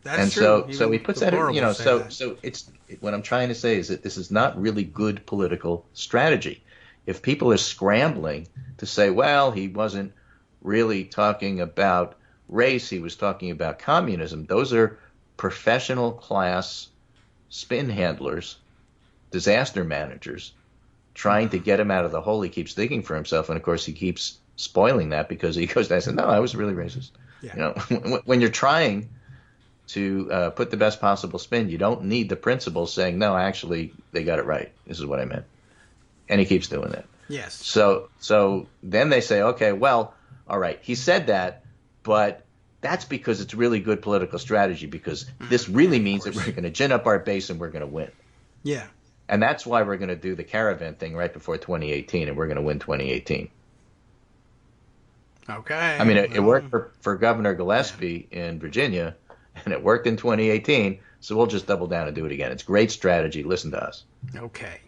Speaker 3: That's true.
Speaker 4: So he puts that in, so it's what I'm trying to say is that this is not really good political strategy. If people are scrambling to say, well, he wasn't really talking about race, he was talking about communism, those are professional class spin handlers, disaster managers, trying to get him out of the hole he keeps digging for himself. And, of course, he keeps spoiling that because he goes down and says, no, I was really racist. Yeah. When you're trying to put the best possible spin, you don't need the principal saying, no, actually, they got it right. This is what I meant. And he keeps doing that.
Speaker 3: Yes.
Speaker 4: So then they say, okay, well, all right, he said that, but that's because it's really good political strategy because this really means that we're going to gin up our base and we're going to win.
Speaker 3: Yeah.
Speaker 4: And that's why we're going to do the caravan thing right before 2018, and we're going to win 2018.
Speaker 3: Okay.
Speaker 4: I mean, it worked for Governor Gillespie in Virginia, and it worked in 2018, so we'll just double down and do it again. It's great strategy. Listen to us.
Speaker 3: Okay.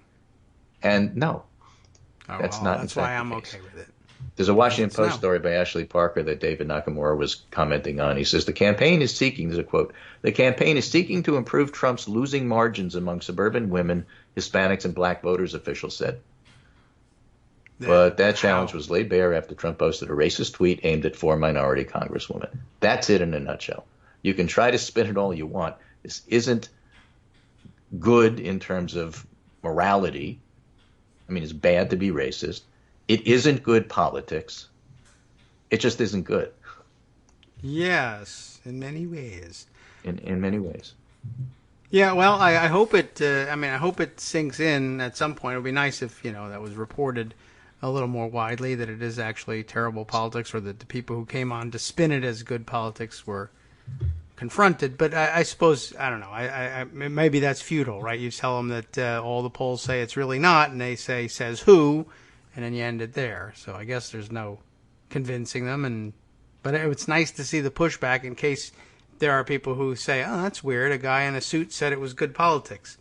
Speaker 4: And no, that's not.
Speaker 3: That's why I'm okay with it.
Speaker 4: There's a Washington Post story by Ashley Parker that David Nakamura was commenting on. He says, the campaign is seeking, there's a quote, the campaign is seeking to improve Trump's losing margins among suburban women, Hispanics, and black voters, officials said. But that challenge was laid bare after Trump posted a racist tweet aimed at 4 minority congresswomen. That's it in a nutshell. You can try to spin it all you want. This isn't good in terms of morality. I mean, it's bad to be racist. It isn't good politics. It just isn't good.
Speaker 3: Yes, in many ways.
Speaker 4: In many ways.
Speaker 3: Yeah, well, I hope it. I hope it sinks in at some point. It would be nice if that was reported a little more widely that it is actually terrible politics, or that the people who came on to spin it as good politics were confronted. But I suppose I don't know. Maybe that's futile, right? You tell them that all the polls say it's really not, and they say says who. And then you end it there. So I guess there's no convincing them. But it's nice to see the pushback in case there are people who say, oh, that's weird. A guy in a suit said it was good politics.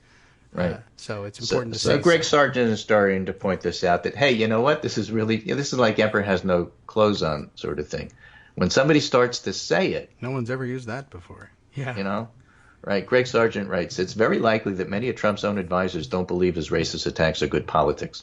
Speaker 4: Right.
Speaker 3: So it's important to
Speaker 4: So
Speaker 3: say.
Speaker 4: Greg Sargent is starting to point this out that, hey, you know what? This is really, this is like emperor has no clothes on sort of thing. When somebody starts to say it,
Speaker 3: No one's ever used that before. Yeah.
Speaker 4: you know, right? Greg Sargent writes, it's very likely that many of Trump's own advisors don't believe his racist attacks are good politics.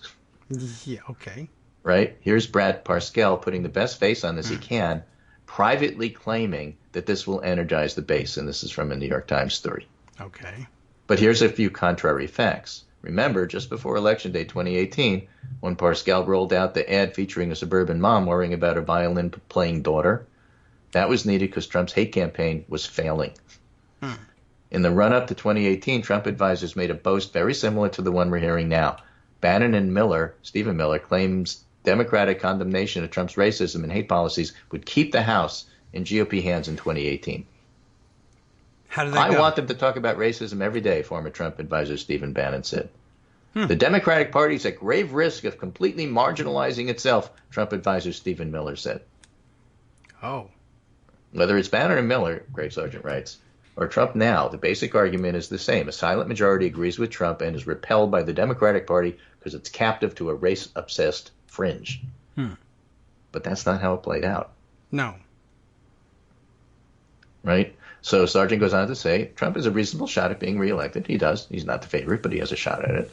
Speaker 3: Yeah. Okay.
Speaker 4: Right? Here's Brad Parscale putting the best face on this he can, privately claiming that this will energize the base. And this is from a New York Times story.
Speaker 3: Okay.
Speaker 4: But here's a few contrary facts. Remember, just before Election Day 2018, when Parscale rolled out the ad featuring a suburban mom worrying about her violin-playing daughter, that was needed because Trump's hate campaign was failing. In the run-up to 2018, Trump advisors made a boast very similar to the one we're hearing now. Bannon and Miller, Stephen Miller, claims Democratic condemnation of Trump's racism and hate policies would keep the House in GOP hands in 2018.
Speaker 3: How did that go?
Speaker 4: I want them to talk about racism every day, former Trump advisor Stephen Bannon said. The Democratic Party is at grave risk of completely marginalizing itself, Trump advisor Stephen Miller said.
Speaker 3: Oh.
Speaker 4: Whether it's Bannon or Miller, Greg Sargent writes, or Trump now, the basic argument is the same. A silent majority agrees with Trump and is repelled by the Democratic Party because it's captive to a race-obsessed fringe. But that's not how it played out.
Speaker 3: No.
Speaker 4: Right? So Sargent goes on to say, Trump has a reasonable shot at being reelected. He does. He's not the favorite, but he has a shot at it.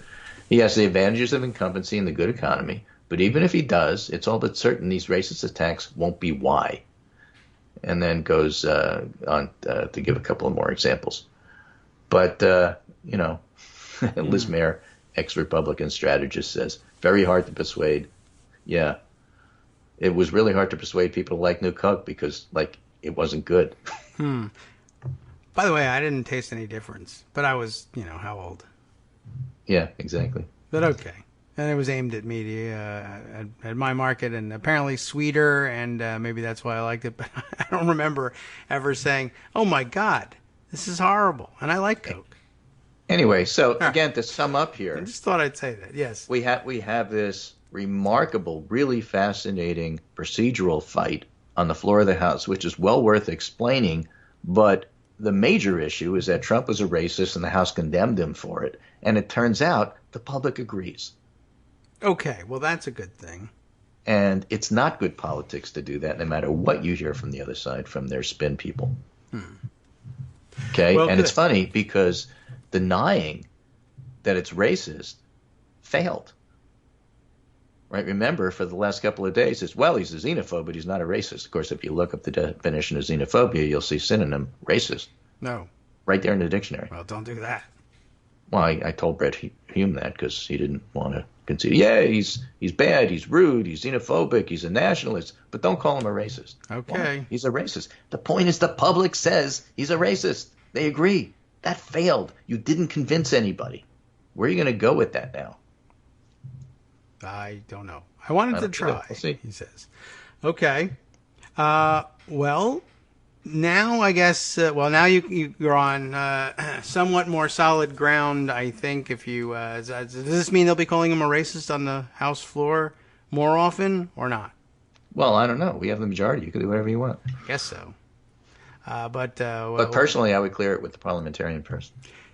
Speaker 4: He has the advantages of incumbency and the good economy. But even if he does, it's all but certain these racist attacks won't be why. And then goes on to give a couple of more examples. But, Liz Mayer, ex-Republican strategist, says, very hard to persuade. Yeah. It was really hard to persuade people to like New Coke because, it wasn't good.
Speaker 3: By the way, I didn't taste any difference, but I was, how old?
Speaker 4: Yeah, exactly.
Speaker 3: But okay. And it was aimed at me, at my market, and apparently sweeter, and maybe that's why I liked it. But I don't remember ever saying, oh, my God, this is horrible, and I like Coke.
Speaker 4: Anyway, so again, to sum up here.
Speaker 3: I just thought I'd say that, yes.
Speaker 4: We have this remarkable, really fascinating procedural fight on the floor of the House, which is well worth explaining, but the major issue is that Trump was a racist and the House condemned him for it, and it turns out the public agrees. Okay,
Speaker 3: well, that's a good thing.
Speaker 4: And it's not good politics to do that, no matter what you hear from the other side, from their spin people. Okay, well, and good. It's funny because denying that it's racist failed. Right? Remember, for the last couple of days, he's a xenophobe, but he's not a racist. Of course, if you look up the definition of xenophobia, you'll see synonym racist.
Speaker 3: No.
Speaker 4: Right there in the dictionary.
Speaker 3: Well, don't do that.
Speaker 4: Well, I told Brett Hume that because he didn't want to concede. Yeah, he's bad, he's rude, he's xenophobic, he's a nationalist, but don't call him a racist.
Speaker 3: Okay.
Speaker 4: Well, he's a racist. The point is the public says he's a racist. They agree. That failed. You didn't convince anybody. Where are you going to go with that now?
Speaker 3: I don't know. I wanted to try,
Speaker 4: we'll see.
Speaker 3: He says. Okay. Well, now I guess, now you're on somewhat more solid ground, I think. If you does this mean they'll be calling him a racist on the House floor more often or not?
Speaker 4: Well, I don't know. We have the majority. You can do whatever you want.
Speaker 3: I guess so. But
Speaker 4: personally, I would clear it with the parliamentarian first.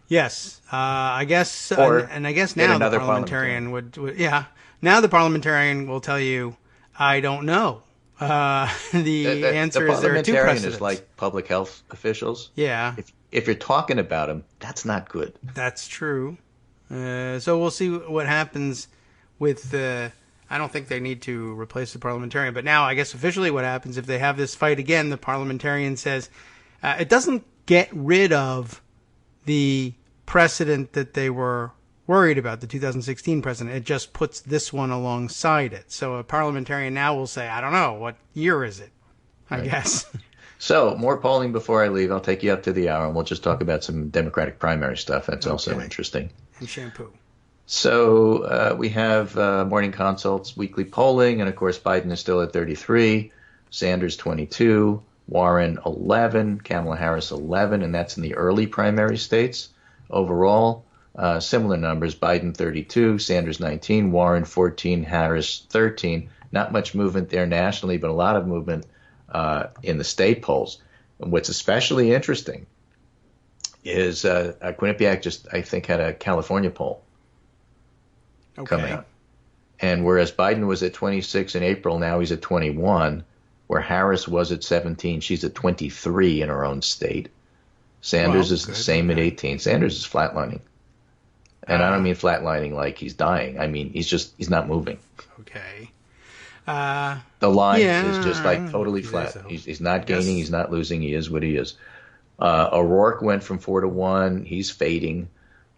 Speaker 3: Yes, I guess, and I guess
Speaker 4: now
Speaker 3: the parliamentarian would yeah. Now the parliamentarian will tell you, I don't know. The answer is there are two precedents. The parliamentarian is like public health officials. Yeah.
Speaker 4: If you're talking about them, that's not good.
Speaker 3: That's true. So we'll see what happens with I don't think they need to replace the parliamentarian. But now I guess officially what happens if they have this fight again, the parliamentarian says it doesn't get rid of the precedent that they were worried about, the 2016 precedent. It just puts this one alongside it. So a parliamentarian now will say, I don't know, what year is it? I guess.
Speaker 4: So more polling before I leave. I'll take you up to the hour and we'll just talk about some Democratic primary stuff. That's also interesting.
Speaker 3: And shampoo.
Speaker 4: So we have morning consults, weekly polling, and of course Biden is still at 33, Sanders 22, Warren 11, Kamala Harris 11, and that's in the early primary states. Overall, similar numbers, Biden 32, Sanders 19, Warren 14, Harris 13. Not much movement there nationally, but a lot of movement in the state polls. And what's especially interesting is Quinnipiac just, I think, had a California poll come
Speaker 3: Okay.
Speaker 4: out. And whereas Biden was at 26 in April, now he's at 21, where Harris was at 17, she's at 23 in her own state. Sanders is the same at 18. Sanders is flatlining. And I don't mean flatlining like he's dying. I mean, he's not moving.
Speaker 3: Okay.
Speaker 4: The line is just like totally flat.
Speaker 3: So.
Speaker 4: He's not gaining, he's not losing, he is what he is. O'Rourke went from 4-1, he's fading.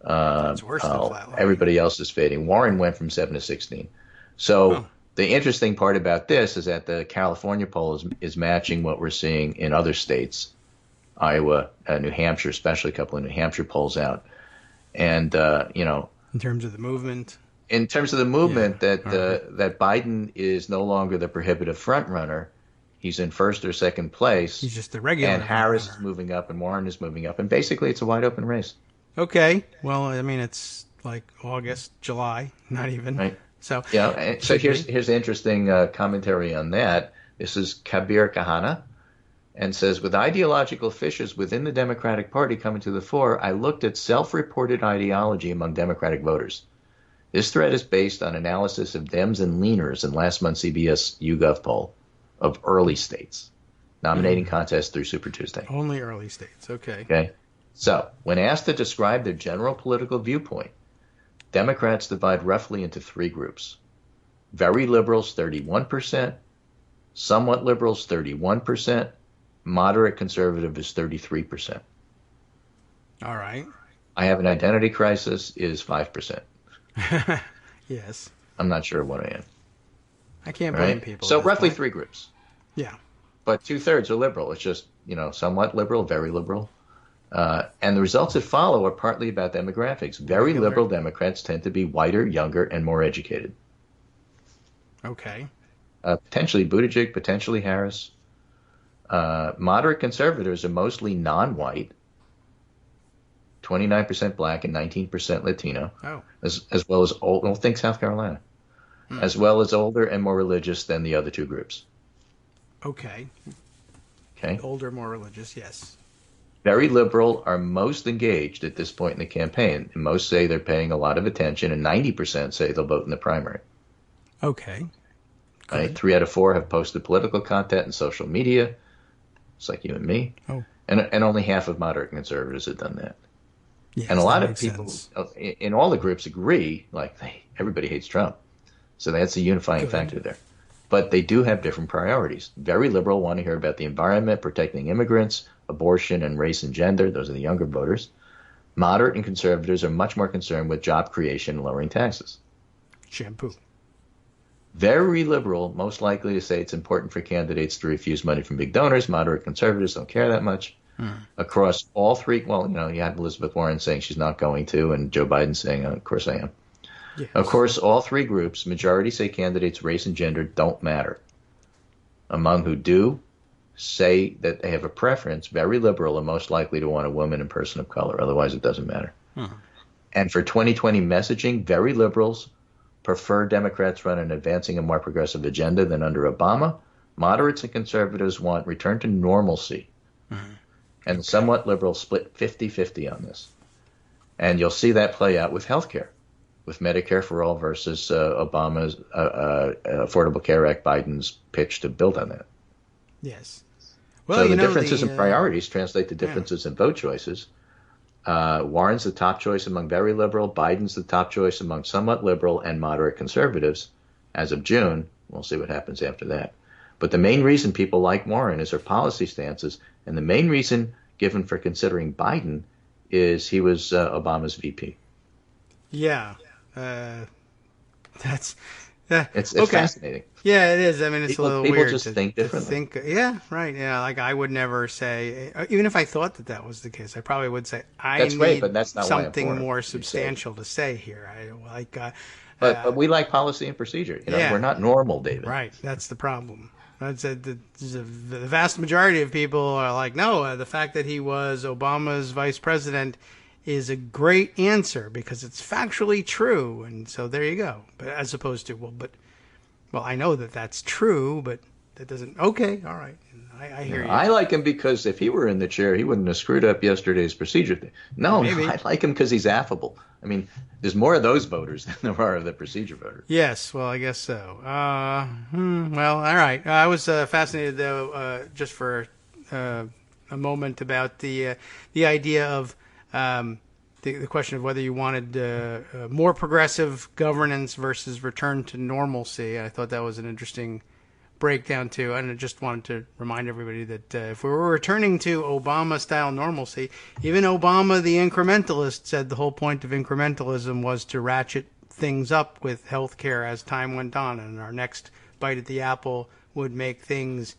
Speaker 3: That's worse than flatlining.
Speaker 4: Everybody else is fading. Warren went from 7 to 16. So the interesting part about this is that the California poll is matching what we're seeing in other states, Iowa, New Hampshire, especially a couple of New Hampshire polls out. And,
Speaker 3: in terms of the movement.
Speaker 4: In terms of the movement, that Biden is no longer the prohibitive front runner. He's in first or second place.
Speaker 3: He's just the regular.
Speaker 4: And Harris is moving up and Warren is moving up. And basically it's a wide open race.
Speaker 3: Okay. Well, I mean, it's like August, July, not even.
Speaker 4: Right.
Speaker 3: So
Speaker 4: yeah. So here's the interesting commentary on that. This is Kabir Kahana, and says, with ideological fissures within the Democratic Party coming to the fore, I looked at self-reported ideology among Democratic voters. This thread is based on analysis of Dems and Leaners in last month's CBS YouGov poll of early states, nominating contests through Super Tuesday.
Speaker 3: Only early states. Okay.
Speaker 4: Okay. So, when asked to describe their general political viewpoint, Democrats divide roughly into three groups. Very liberals, 31%, somewhat liberals, 31%, moderate conservative is 33%.
Speaker 3: All right.
Speaker 4: I have an identity crisis is 5%.
Speaker 3: Yes.
Speaker 4: I'm not sure what I am.
Speaker 3: I can't blame people.
Speaker 4: So roughly three groups.
Speaker 3: Yeah.
Speaker 4: But 2/3 are liberal. It's just, somewhat liberal, very liberal. And the results that follow are partly about demographics. Very liberal Democrats tend to be whiter, younger, and more educated.
Speaker 3: Okay.
Speaker 4: Potentially Buttigieg, potentially Harris. Moderate conservatives are mostly non-white, 29% black and 19% Latino, as well as old. Well, think South Carolina, as well as older and more religious than the other two groups.
Speaker 3: Okay.
Speaker 4: Okay.
Speaker 3: Older, more religious, yes.
Speaker 4: Very liberal are most engaged at this point in the campaign. And most say they're paying a lot of attention, and 90% say they'll vote in the primary.
Speaker 3: Okay.
Speaker 4: Right? 3 out of 4 have posted political content in social media. It's like you and me.
Speaker 3: Oh.
Speaker 4: And only half of moderate conservatives have done that.
Speaker 3: Yes,
Speaker 4: and a lot of people in all the groups agree, like, everybody hates Trump. So that's a unifying factor there. But they do have different priorities. Very liberal want to hear about the environment, protecting immigrants, abortion, and race and gender. Those are the younger voters. Moderate and conservatives are much more concerned with job creation and lowering taxes.
Speaker 3: Shampoo.
Speaker 4: Very liberal, most likely to say it's important for candidates to refuse money from big donors. Moderate conservatives don't care that much. Across all three, you have Elizabeth Warren saying she's not going to, and Joe Biden saying, of course I am.
Speaker 3: Yes.
Speaker 4: Of course, all three groups, majority say candidates' race and gender don't matter. Among who do say that they have a preference, very liberal are most likely to want a woman and person of color. Otherwise, it doesn't matter. And for 2020 messaging, very liberals prefer Democrats run an advancing a more progressive agenda than under Obama. Moderates and conservatives want return to normalcy. And somewhat liberals split 50-50 on this. And you'll see that play out with health care, with Medicare for All versus Obama's Affordable Care Act, Biden's pitch to build on that.
Speaker 3: Yes. Well,
Speaker 4: so the differences in priorities translate to differences in vote choices. Warren's the top choice among very liberal. Biden's the top choice among somewhat liberal and moderate conservatives as of June. We'll see what happens after that. But the main reason people like Warren is her policy stances, and the main reason given for considering Biden is he was Obama's VP.
Speaker 3: Yeah. It's
Speaker 4: fascinating.
Speaker 3: Yeah, it is. I mean, it's a little
Speaker 4: people
Speaker 3: weird.
Speaker 4: Just think differently.
Speaker 3: Yeah, right. Yeah, like I would never say, even if I thought that was the case, I probably would say, I need
Speaker 4: but that's not
Speaker 3: something more substantial to say here.
Speaker 4: But we like policy and procedure. We're not normal, David.
Speaker 3: Right. That's the problem. The vast majority of people are like, no, the fact that he was Obama's vice president is a great answer because it's factually true. And so there you go. But as opposed to, well, I know that that's true, but that doesn't. Okay. All right. I hear you.
Speaker 4: I like him because if he were in the chair, he wouldn't have screwed up yesterday's procedure thing. No, I like him because he's affable. I mean, there's more of those voters than there are of the procedure voters.
Speaker 3: Yes, well, I guess so. Well, all right. I was fascinated, though, just for a moment about the idea of the question of whether you wanted more progressive governance versus return to normalcy. I thought that was an interesting breakdown too, and I just wanted to remind everybody that if we were returning to Obama-style normalcy, even Obama, the incrementalist, said the whole point of incrementalism was to ratchet things up with health care as time went on, and our next bite at the apple would make things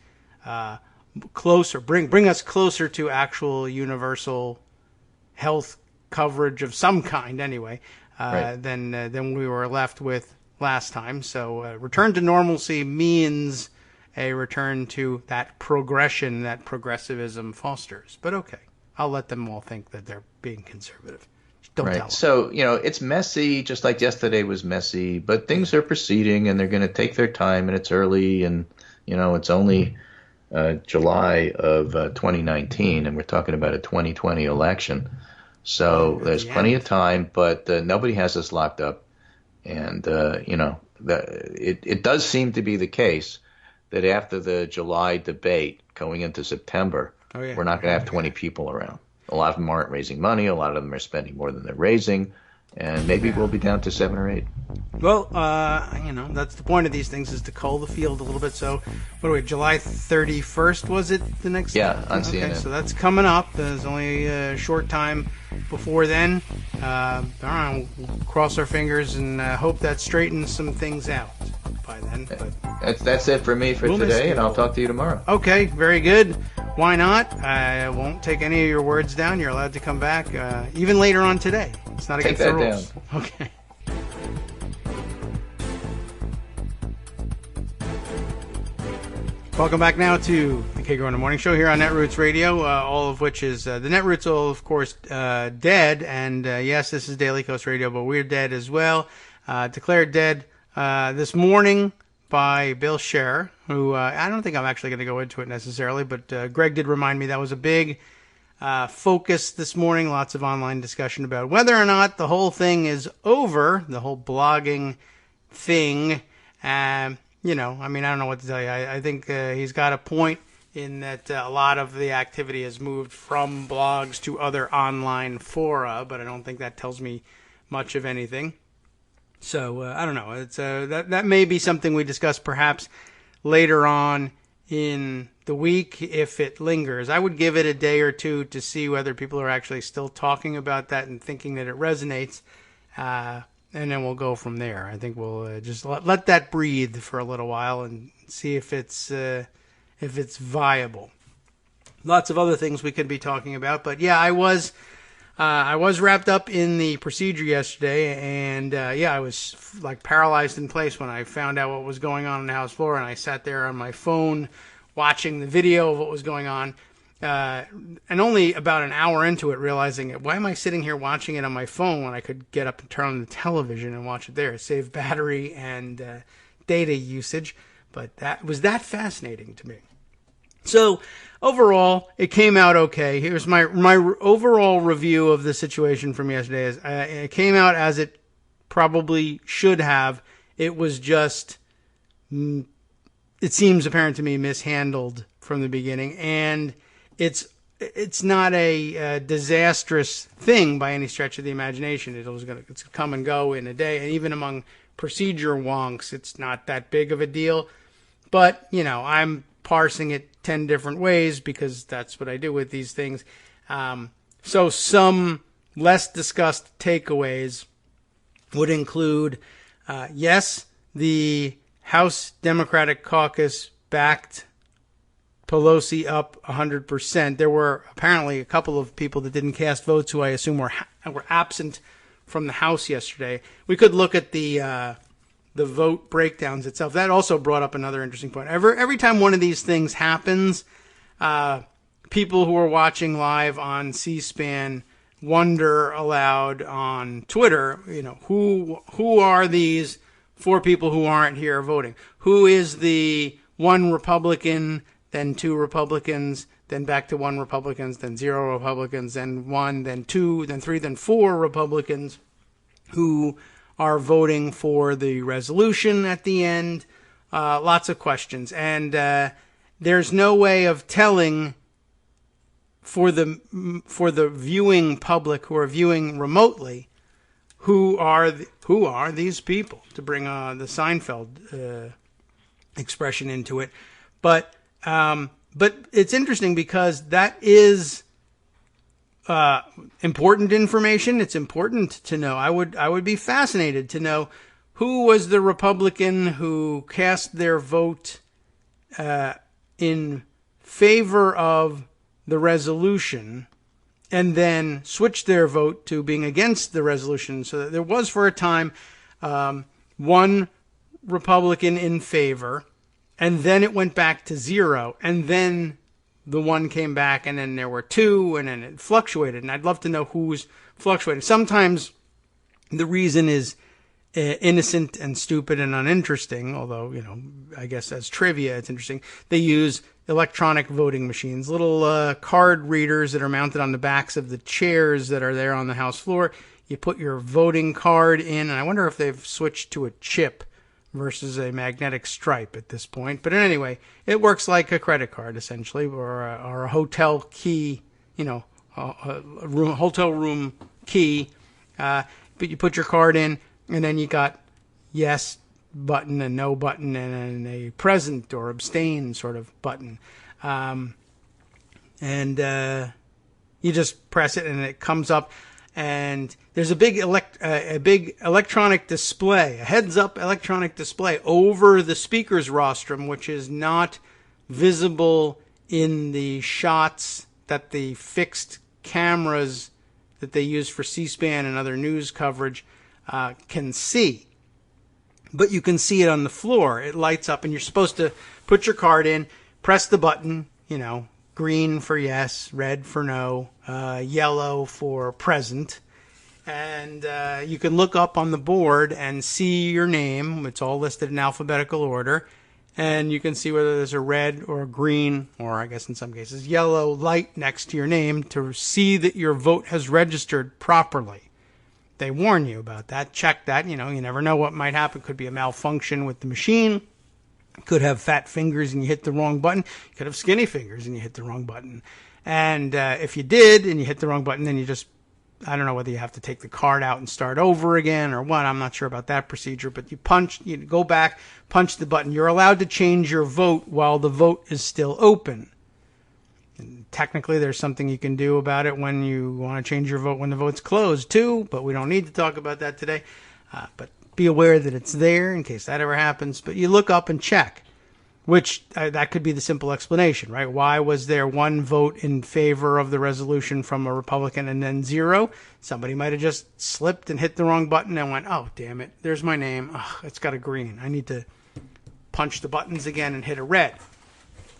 Speaker 3: closer, bring us closer to actual universal health coverage of some kind, anyway, than we were left with last time. So return to normalcy means a return to that progression that progressivism fosters. But okay, I'll let them all think that they're being conservative. Just don't tell them.
Speaker 4: So, it's messy, just like yesterday was messy, but things are proceeding and they're going to take their time, and it's early, and, it's only July of 2019, and we're talking about a 2020 election. So there's plenty of time, but nobody has us locked up. And, it does seem to be the case that after the July debate going into September, we're not going to have 20 people around. A lot of them aren't raising money. A lot of them are spending more than they're raising. And maybe we'll be down to 7 or 8.
Speaker 3: Well, that's the point of these things, is to cull the field a little bit. So, what are we, July 31st, was it the next?
Speaker 4: Yeah, on CNN.
Speaker 3: Okay, so that's coming up. There's only a short time before then. All right, we'll cross our fingers and hope that straightens some things out by then. But
Speaker 4: that's it for me for today, and I'll talk to you tomorrow.
Speaker 3: Okay, very good. Why not? I won't take any of your words down. You're allowed to come back even later on today. It's not against the rules.
Speaker 4: Down.
Speaker 3: Okay. Welcome back now to the Kagro in the Morning Show here on Netroots Radio, all of which is, the Netroots are, of course, dead, and yes, this is Daily Coast Radio, but we're dead as well. Declared dead this morning by Bill Scher, who I don't think I'm actually going to go into it necessarily, but Greg did remind me that was a big focus this morning, lots of online discussion about whether or not the whole thing is over, the whole blogging thing. I don't know what to tell you. I think he's got a point in that a lot of the activity has moved from blogs to other online fora, but I don't think that tells me much of anything. So I don't know. It's that may be something we discuss perhaps later on in the week if it lingers. I would give it a day or two to see whether people are actually still talking about that and thinking that it resonates. And then we'll go from there. I think we'll just let that breathe for a little while and see if it's viable. Lots of other things we could be talking about, but yeah, I was wrapped up in the procedure yesterday, and I was like paralyzed in place when I found out what was going on the House floor, and I sat there on my phone watching the video of what was going on. And only about an hour into it, realizing why am I sitting here watching it on my phone when I could get up and turn on the television and watch it there, save battery and data usage. But that was fascinating to me. So overall, it came out okay. Here's my overall review of the situation from yesterday. It came out as it probably should have. It was just, it seems apparent to me, mishandled from the beginning, and it's not a disastrous thing by any stretch of the imagination. It's come and go in a day, and even among procedure wonks, it's not that big of a deal. But I'm parsing it 10 different ways because that's what I do with these things. So some less discussed takeaways would include, yes, the House Democratic Caucus backed Pelosi up 100%. There were apparently a couple of people that didn't cast votes who I assume were absent from the House yesterday. We could look at the vote breakdowns itself. That also brought up another interesting point. Every time one of these things happens, people who are watching live on C-SPAN wonder aloud on Twitter, who are these 4 people who aren't here voting? Who is the one Republican then 2 Republicans, then back to 1 Republicans, then 0 Republicans, then 1, then 2, then 3, then 4 Republicans who are voting for the resolution at the end. Lots of questions. And there's no way of telling for the viewing public who are viewing remotely who are these people, to bring the Seinfeld expression into it. But it's interesting because that is important information. It's important to know. I would be fascinated to know who was the Republican who cast their vote in favor of the resolution and then switched their vote to being against the resolution. So that there was, for a time, one Republican in favor, and then it went back to 0, and then the 1 came back, and then there were 2, and then it fluctuated. And I'd love to know who's fluctuating. Sometimes the reason is innocent and stupid and uninteresting, although, I guess as trivia it's interesting. They use electronic voting machines, little card readers that are mounted on the backs of the chairs that are there on the House floor. You put your voting card in, and I wonder if they've switched to a chip versus a magnetic stripe at this point. But anyway, it works like a credit card, essentially, or a hotel key, a hotel room key. But you put your card in, and then you got yes button and no button and a present or abstain sort of button. And you just press it, and it comes up. And there's a big electronic display, a heads-up electronic display over the speaker's rostrum, which is not visible in the shots that the fixed cameras that they use for C-SPAN and other news coverage can see. But you can see it on the floor. It lights up, and you're supposed to put your card in, press the button, green for yes, red for no, yellow for present. And you can look up on the board and see your name. It's all listed in alphabetical order. And you can see whether there's a red or a green, or I guess in some cases yellow light next to your name to see that your vote has registered properly. They warn you about that. Check that. You never know what might happen. Could be a malfunction with the machine. Could have fat fingers and you hit the wrong button. Could have skinny fingers and you hit the wrong button. And if you did and you hit the wrong button, then you just, I don't know whether you have to take the card out and start over again or what. I'm not sure about that procedure. But you go back, punch the button. You're allowed to change your vote while the vote is still open. And technically, there's something you can do about it when you want to change your vote when the vote's closed, too. But we don't need to talk about that today. But be aware that it's there in case that ever happens. But you look up and check, which that could be the simple explanation, right? Why was there 1 vote in favor of the resolution from a Republican and then 0? Somebody might have just slipped and hit the wrong button and went, oh, damn it, there's my name. Oh, it's got a green. I need to punch the buttons again and hit a red.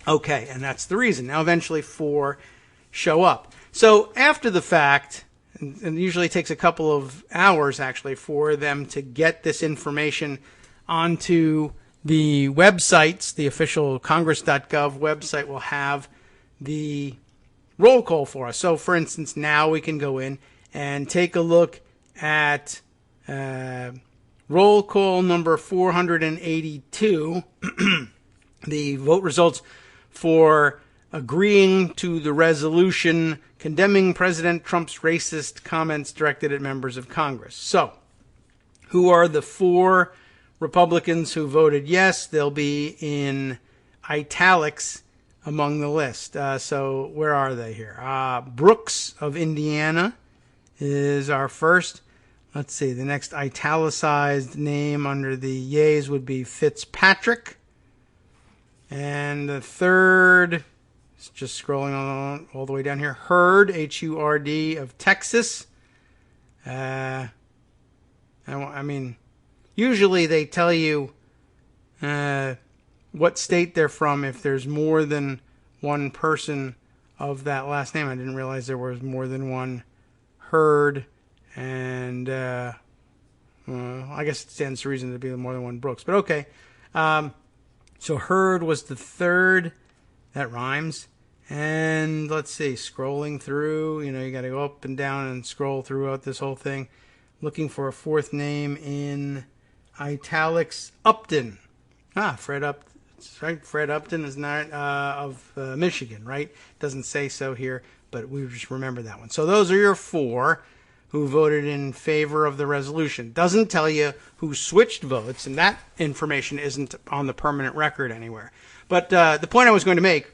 Speaker 3: Okay, and that's the reason. Now, eventually 4 show up. So after the fact, and it usually takes a couple of hours, actually, for them to get this information onto the websites. The official Congress.gov website will have the roll call for us. So, for instance, now we can go in and take a look at roll call number 482, the vote results for agreeing to the resolution condemning President Trump's racist comments directed at members of Congress. So, who are the 4 Republicans who voted yes? They'll be in italics among the list. So, where are they here? Brooks of Indiana is our first. Let's see, the next italicized name under the yays would be Fitzpatrick. And the third, just scrolling on all the way down here, Hurd, H-U-R-D, of Texas. I mean, usually they tell you what state they're from if there's more than one person of that last name. I didn't realize there was more than one Hurd. And I guess it stands to reason to be more than one Brooks. But okay. So Hurd was the third. That rhymes. And let's see, scrolling through, you got to go up and down and scroll throughout this whole thing. Looking for a fourth name in italics. Upton. Fred Upton. Right, Fred Upton is not of Michigan, right? Doesn't say so here, but we just remember that one. So those are your 4 who voted in favor of the resolution. Doesn't tell you who switched votes, and that information isn't on the permanent record anywhere. But the point I was going to make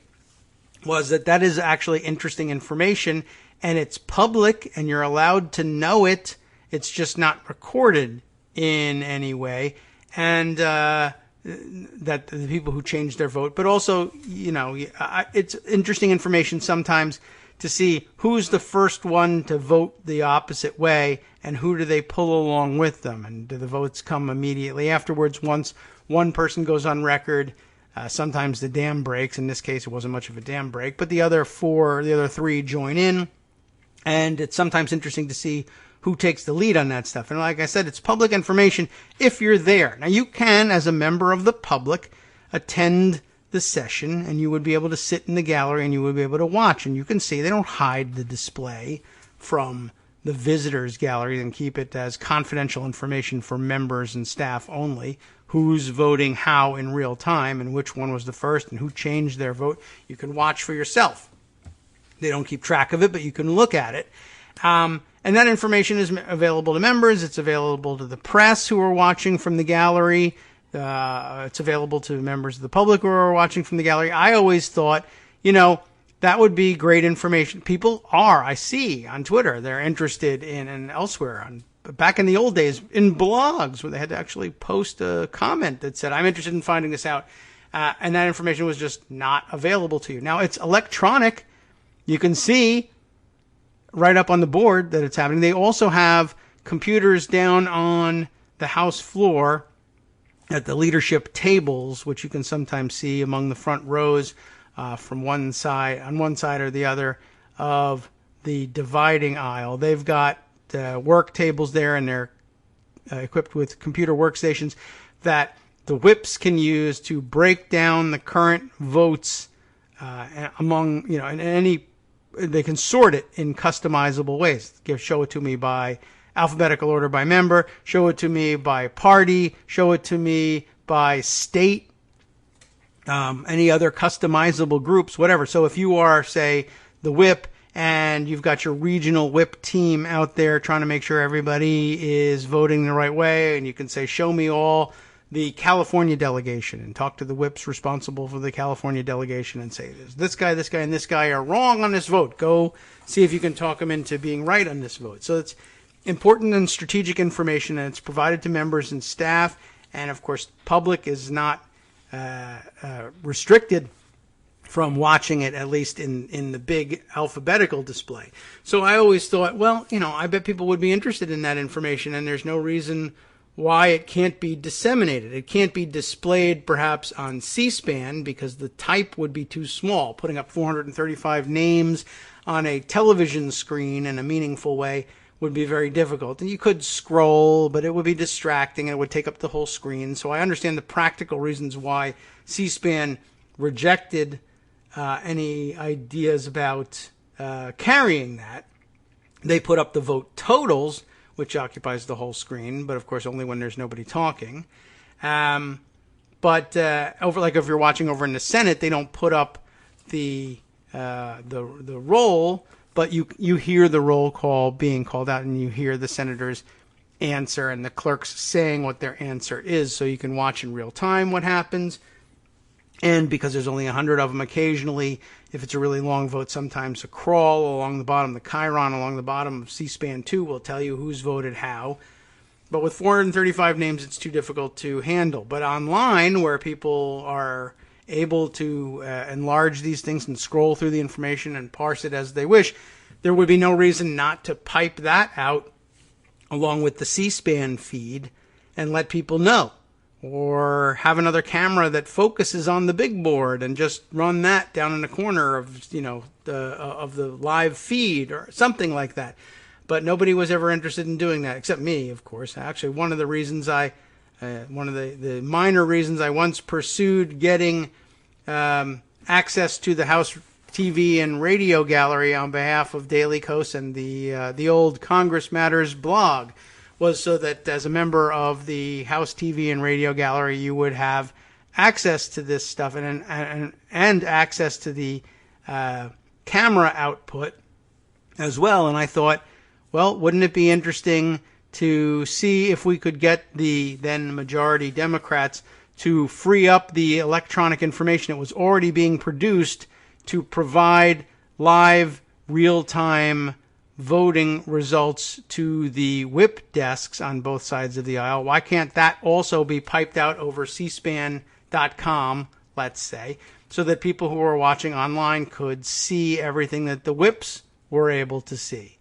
Speaker 3: was that is actually interesting information, and it's public, and you're allowed to know it. It's just not recorded in any way. And that the people who changed their vote, but also, it's interesting information sometimes to see who's the first one to vote the opposite way and who do they pull along with them, and do the votes come immediately afterwards once one person goes on record. Sometimes the dam breaks. In this case, it wasn't much of a dam break, but the other 3 join in, and it's sometimes interesting to see who takes the lead on that stuff. And like I said, it's public information if you're there. Now, you can, as a member of the public, attend the session, and you would be able to sit in the gallery and you would be able to watch. And you can see they don't hide the display from the visitors gallery and keep it as confidential information for members and staff only. Who's voting how in real time and which one was the first and who changed their vote. You can watch for yourself. They don't keep track of it, but you can look at it. And that information is available to members. It's available to the press who are watching from the gallery. It's available to members of the public who are watching from the gallery. I always thought, that would be great information. People are, I see on Twitter, they're interested in, and elsewhere, back in the old days, in blogs where they had to actually post a comment that said, I'm interested in finding this out. And that information was just not available to you. Now, it's electronic. You can see right up on the board that it's happening. They also have computers down on the House floor at the leadership tables, which you can sometimes see among the front rows from on one side or the other of the dividing aisle. They've got work tables there, and they're equipped with computer workstations that the whips can use to break down the current votes among, in any. They can sort it in customizable ways. Show it to me by alphabetical order by member, show it to me by party, show it to me by state, any other customizable groups, whatever. So if you are, say, the whip, and you've got your regional whip team out there trying to make sure everybody is voting the right way, and you can say, show me all the California delegation, and talk to the whips responsible for the California delegation and say, this guy, and this guy are wrong on this vote. Go see if you can talk them into being right on this vote. So it's important and strategic information, and it's provided to members and staff. And, of course, public is not restricted from watching it, at least in the big alphabetical display. So I always thought, well, I bet people would be interested in that information, and there's no reason why it can't be disseminated. It can't be displayed perhaps on C-SPAN because the type would be too small. Putting up 435 names on a television screen in a meaningful way would be very difficult. And you could scroll, but it would be distracting and it would take up the whole screen. So I understand the practical reasons why C-SPAN rejected any ideas about carrying that. They put up the vote totals, which occupies the whole screen, but of course only when there's nobody talking. But if you're watching over in the Senate, they don't put up the roll, but you hear the roll call being called out, and you hear the senators answer and the clerks saying what their answer is, so you can watch in real time what happens. And because there's only 100 of them, occasionally, if it's a really long vote, sometimes a crawl along the bottom, the chyron along the bottom of C-SPAN 2 will tell you who's voted how. But with 435 names, it's too difficult to handle. But online, where people are able to enlarge these things and scroll through the information and parse it as they wish, there would be no reason not to pipe that out along with the C-SPAN feed and let people know. Or have another camera that focuses on the big board and just run that down in the corner of the live feed or something like that. But nobody was ever interested in doing that, except me, of course. Actually, one of the reasons one of the minor reasons I once pursued getting access to the House TV and radio gallery on behalf of Daily Kos and the old Congress Matters blog was so that as a member of the House TV and radio gallery, you would have access to this stuff and access to the camera output as well. And I thought, well, wouldn't it be interesting to see if we could get the then majority Democrats to free up the electronic information that was already being produced to provide live, real-time voting results to the whip desks on both sides of the aisle. Why can't that also be piped out over cspan.com, let's say, so that people who are watching online could see everything that the whips were able to see?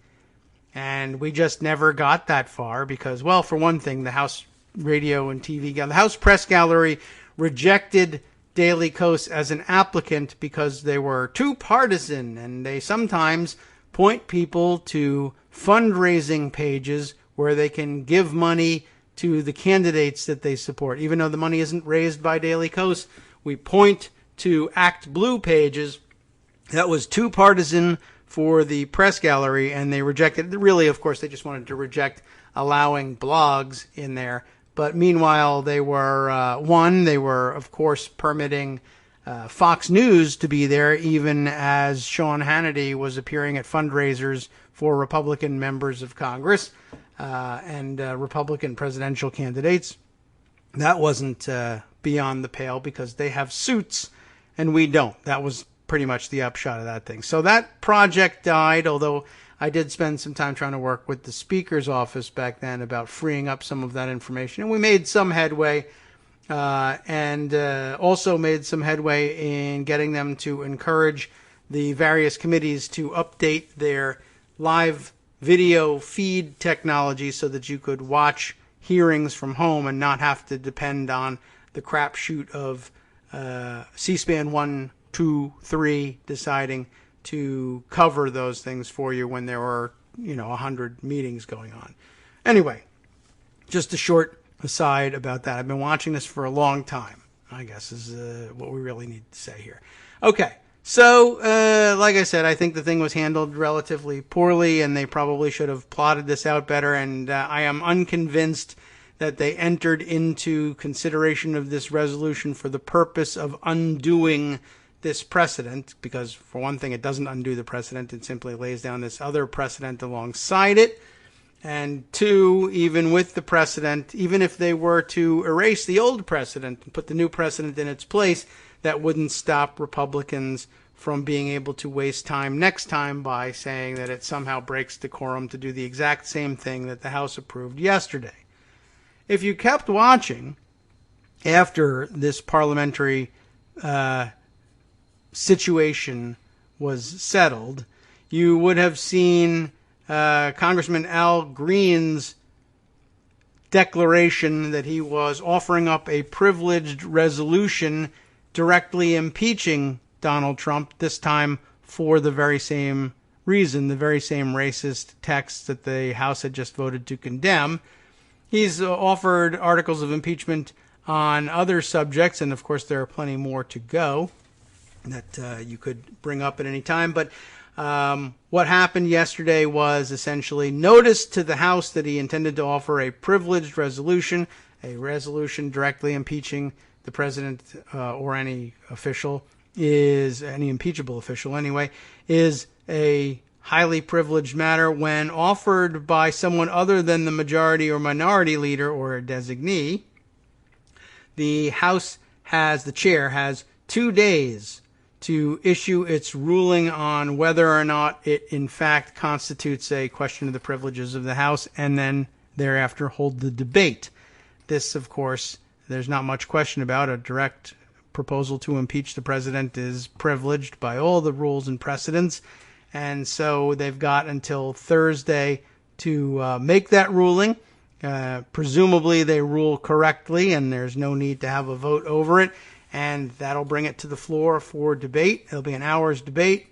Speaker 3: And we just never got that far because, well, for one thing, the House radio and TV, the House Press Gallery rejected Daily Kos as an applicant because they were too partisan, and they sometimes point people to fundraising pages where they can give money to the candidates that they support. Even though the money isn't raised by Daily Kos, we point to Act Blue pages. That was too partisan for the press gallery, and they rejected. Really, of course, they just wanted to reject allowing blogs in there. But meanwhile, they were, of course, permitting Fox News to be there, even as Sean Hannity was appearing at fundraisers for Republican members of Congress and Republican presidential candidates. That wasn't beyond the pale because they have suits and we don't. That was pretty much the upshot of that thing. So that project died, although I did spend some time trying to work with the Speaker's office back then about freeing up some of that information. And we made some headway and also made some headway in getting them to encourage the various committees to update their live video feed technology so that you could watch hearings from home and not have to depend on the crapshoot of C-SPAN 1, 2, 3 deciding to cover those things for you when there were, 100 meetings going on. Anyway, just a short aside about that. I've been watching this for a long time, I guess is what we really need to say here. Okay, so like I said, I think the thing was handled relatively poorly, and they probably should have plotted this out better, and I am unconvinced that they entered into consideration of this resolution for the purpose of undoing this precedent, because for one thing, it doesn't undo the precedent. It simply lays down this other precedent alongside it. And two, even with the precedent, even if they were to erase the old precedent and put the new precedent in its place, that wouldn't stop Republicans from being able to waste time next time by saying that it somehow breaks decorum to do the exact same thing that the House approved yesterday. If you kept watching after this parliamentary situation was settled, you would have seen Congressman Al Green's declaration that he was offering up a privileged resolution directly impeaching Donald Trump, this time for the very same reason, the very same racist text that the House had just voted to condemn. He's offered articles of impeachment on other subjects, and of course there are plenty more to go that you could bring up at any time. But what happened yesterday was essentially notice to the House that he intended to offer a privileged resolution, a resolution directly impeaching the president or any official, any impeachable official anyway, is a highly privileged matter when offered by someone other than the majority or minority leader or a designee. The House the chair has 2 days to issue its ruling on whether or not it in fact constitutes a question of the privileges of the House, and then thereafter hold the debate. This, of course, there's not much question about. A direct proposal to impeach the president is privileged by all the rules and precedents, and so they've got until Thursday to make that ruling. Presumably they rule correctly, and there's no need to have a vote over it. And that'll bring it to the floor for debate. It'll be an hour's debate.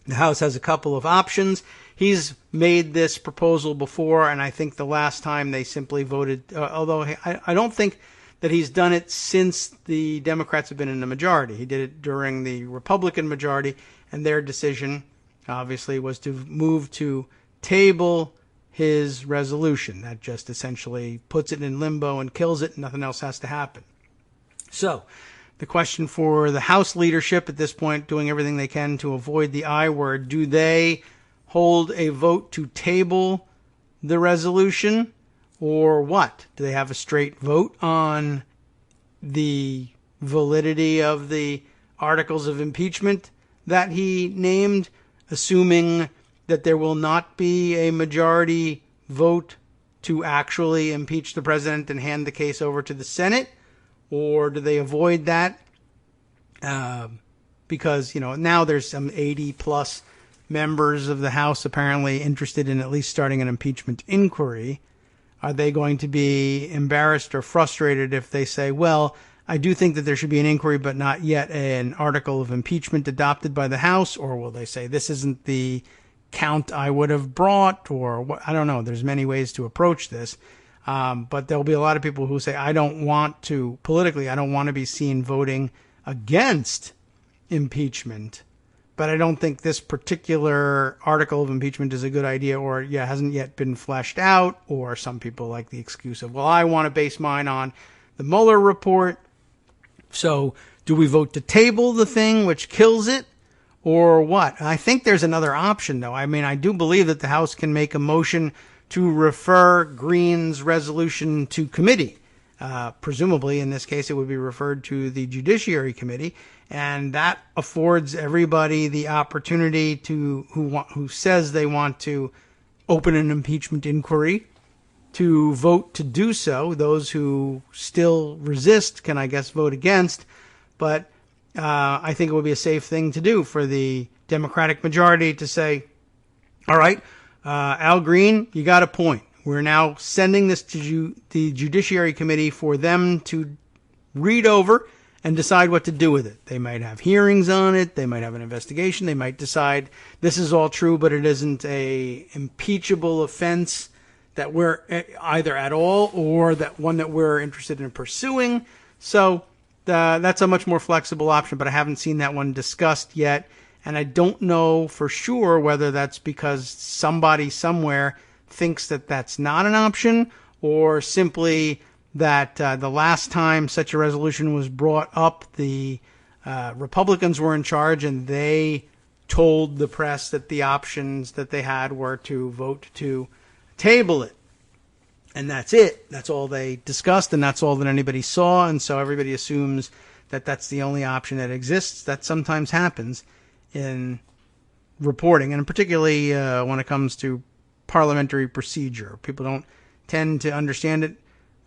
Speaker 3: The House has a couple of options. He's made this proposal before, and I think the last time they simply voted, although I don't think that he's done it since the Democrats have been in the majority. He did it during the Republican majority, and their decision, obviously, was to move to table his resolution. That just essentially puts it in limbo and kills it, and nothing else has to happen. So, the question for the House leadership at this point, doing everything they can to avoid the I word, do they hold a vote to table the resolution, or what? Do they have a straight vote on the validity of the articles of impeachment that he named, assuming that there will not be a majority vote to actually impeach the president and hand the case over to the Senate? Or do they avoid that? Because, now there's some 80 plus members of the House apparently interested in at least starting an impeachment inquiry. Are they going to be embarrassed or frustrated if they say, well, I do think that there should be an inquiry, but not yet an article of impeachment adopted by the House? Or will they say, this isn't the count I would have brought? Or what? I don't know. There's many ways to approach this. But there'll be a lot of people who say, I don't want to be seen voting against impeachment, but I don't think this particular article of impeachment is a good idea, or hasn't yet been fleshed out. Or some people like the excuse of, well, I want to base mine on the Mueller report. So do we vote to table the thing, which kills it, or what? I think there's another option, though. I mean, I do believe that the House can make a motion to refer Green's resolution to committee. Presumably, in this case, it would be referred to the Judiciary Committee, and that affords everybody the opportunity to who says they want to open an impeachment inquiry to vote to do so. Those who still resist can, I guess, vote against, but I think it would be a safe thing to do for the Democratic majority to say, all right, Al Green, you got a point. We're now sending this to the Judiciary Committee for them to read over and decide what to do with it. They might have hearings on it. They might have an investigation. They might decide this is all true, but it isn't a impeachable offense that we're either at all, or that one that we're interested in pursuing. So that's a much more flexible option, but I haven't seen that one discussed yet. And I don't know for sure whether that's because somebody somewhere thinks that that's not an option, or simply that the last time such a resolution was brought up, the Republicans were in charge and they told the press that the options that they had were to vote to table it. And that's it. That's all they discussed, and that's all that anybody saw. And so everybody assumes that that's the only option that exists. That sometimes happens in reporting, and particularly when it comes to parliamentary procedure. People don't tend to understand it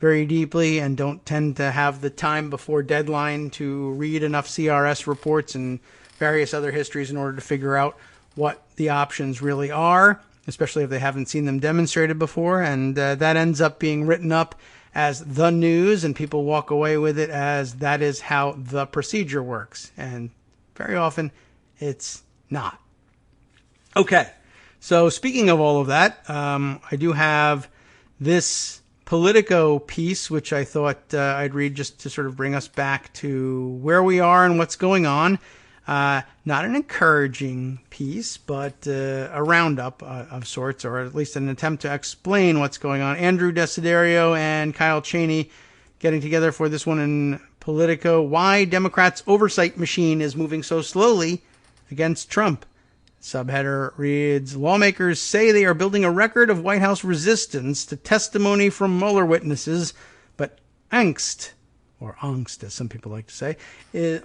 Speaker 3: very deeply and don't tend to have the time before deadline to read enough CRS reports and various other histories in order to figure out what the options really are, especially if they haven't seen them demonstrated before. And that ends up being written up as the news, and people walk away with it as that is how the procedure works. And very often it's not. Okay, so speaking of all of that, I do have this Politico piece, which I thought I'd read just to sort of bring us back to where we are and what's going on. Not an encouraging piece, but a roundup of sorts, or at least an attempt to explain what's going on. Andrew Desiderio and Kyle Cheney getting together for this one in Politico. Why Democrats' oversight machine is moving so slowly against Trump. Subheader reads, lawmakers say they are building a record of White House resistance to testimony from Mueller witnesses, but angst, or angst as some people like to say,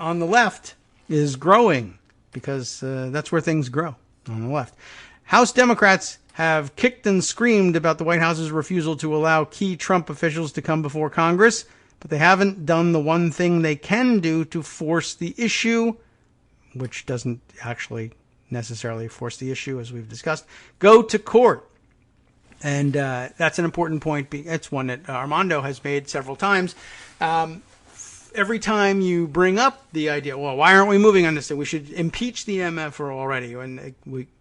Speaker 3: on the left is growing, because that's where things grow, on the left. House Democrats have kicked and screamed about the White House's refusal to allow key Trump officials to come before Congress, but they haven't done the one thing they can do to force the issue, which doesn't actually necessarily force the issue, as we've discussed, go to court. And that's an important point. It's one that Armando has made several times. Every time you bring up the idea, well, why aren't we moving on this? We should impeach the MF already. And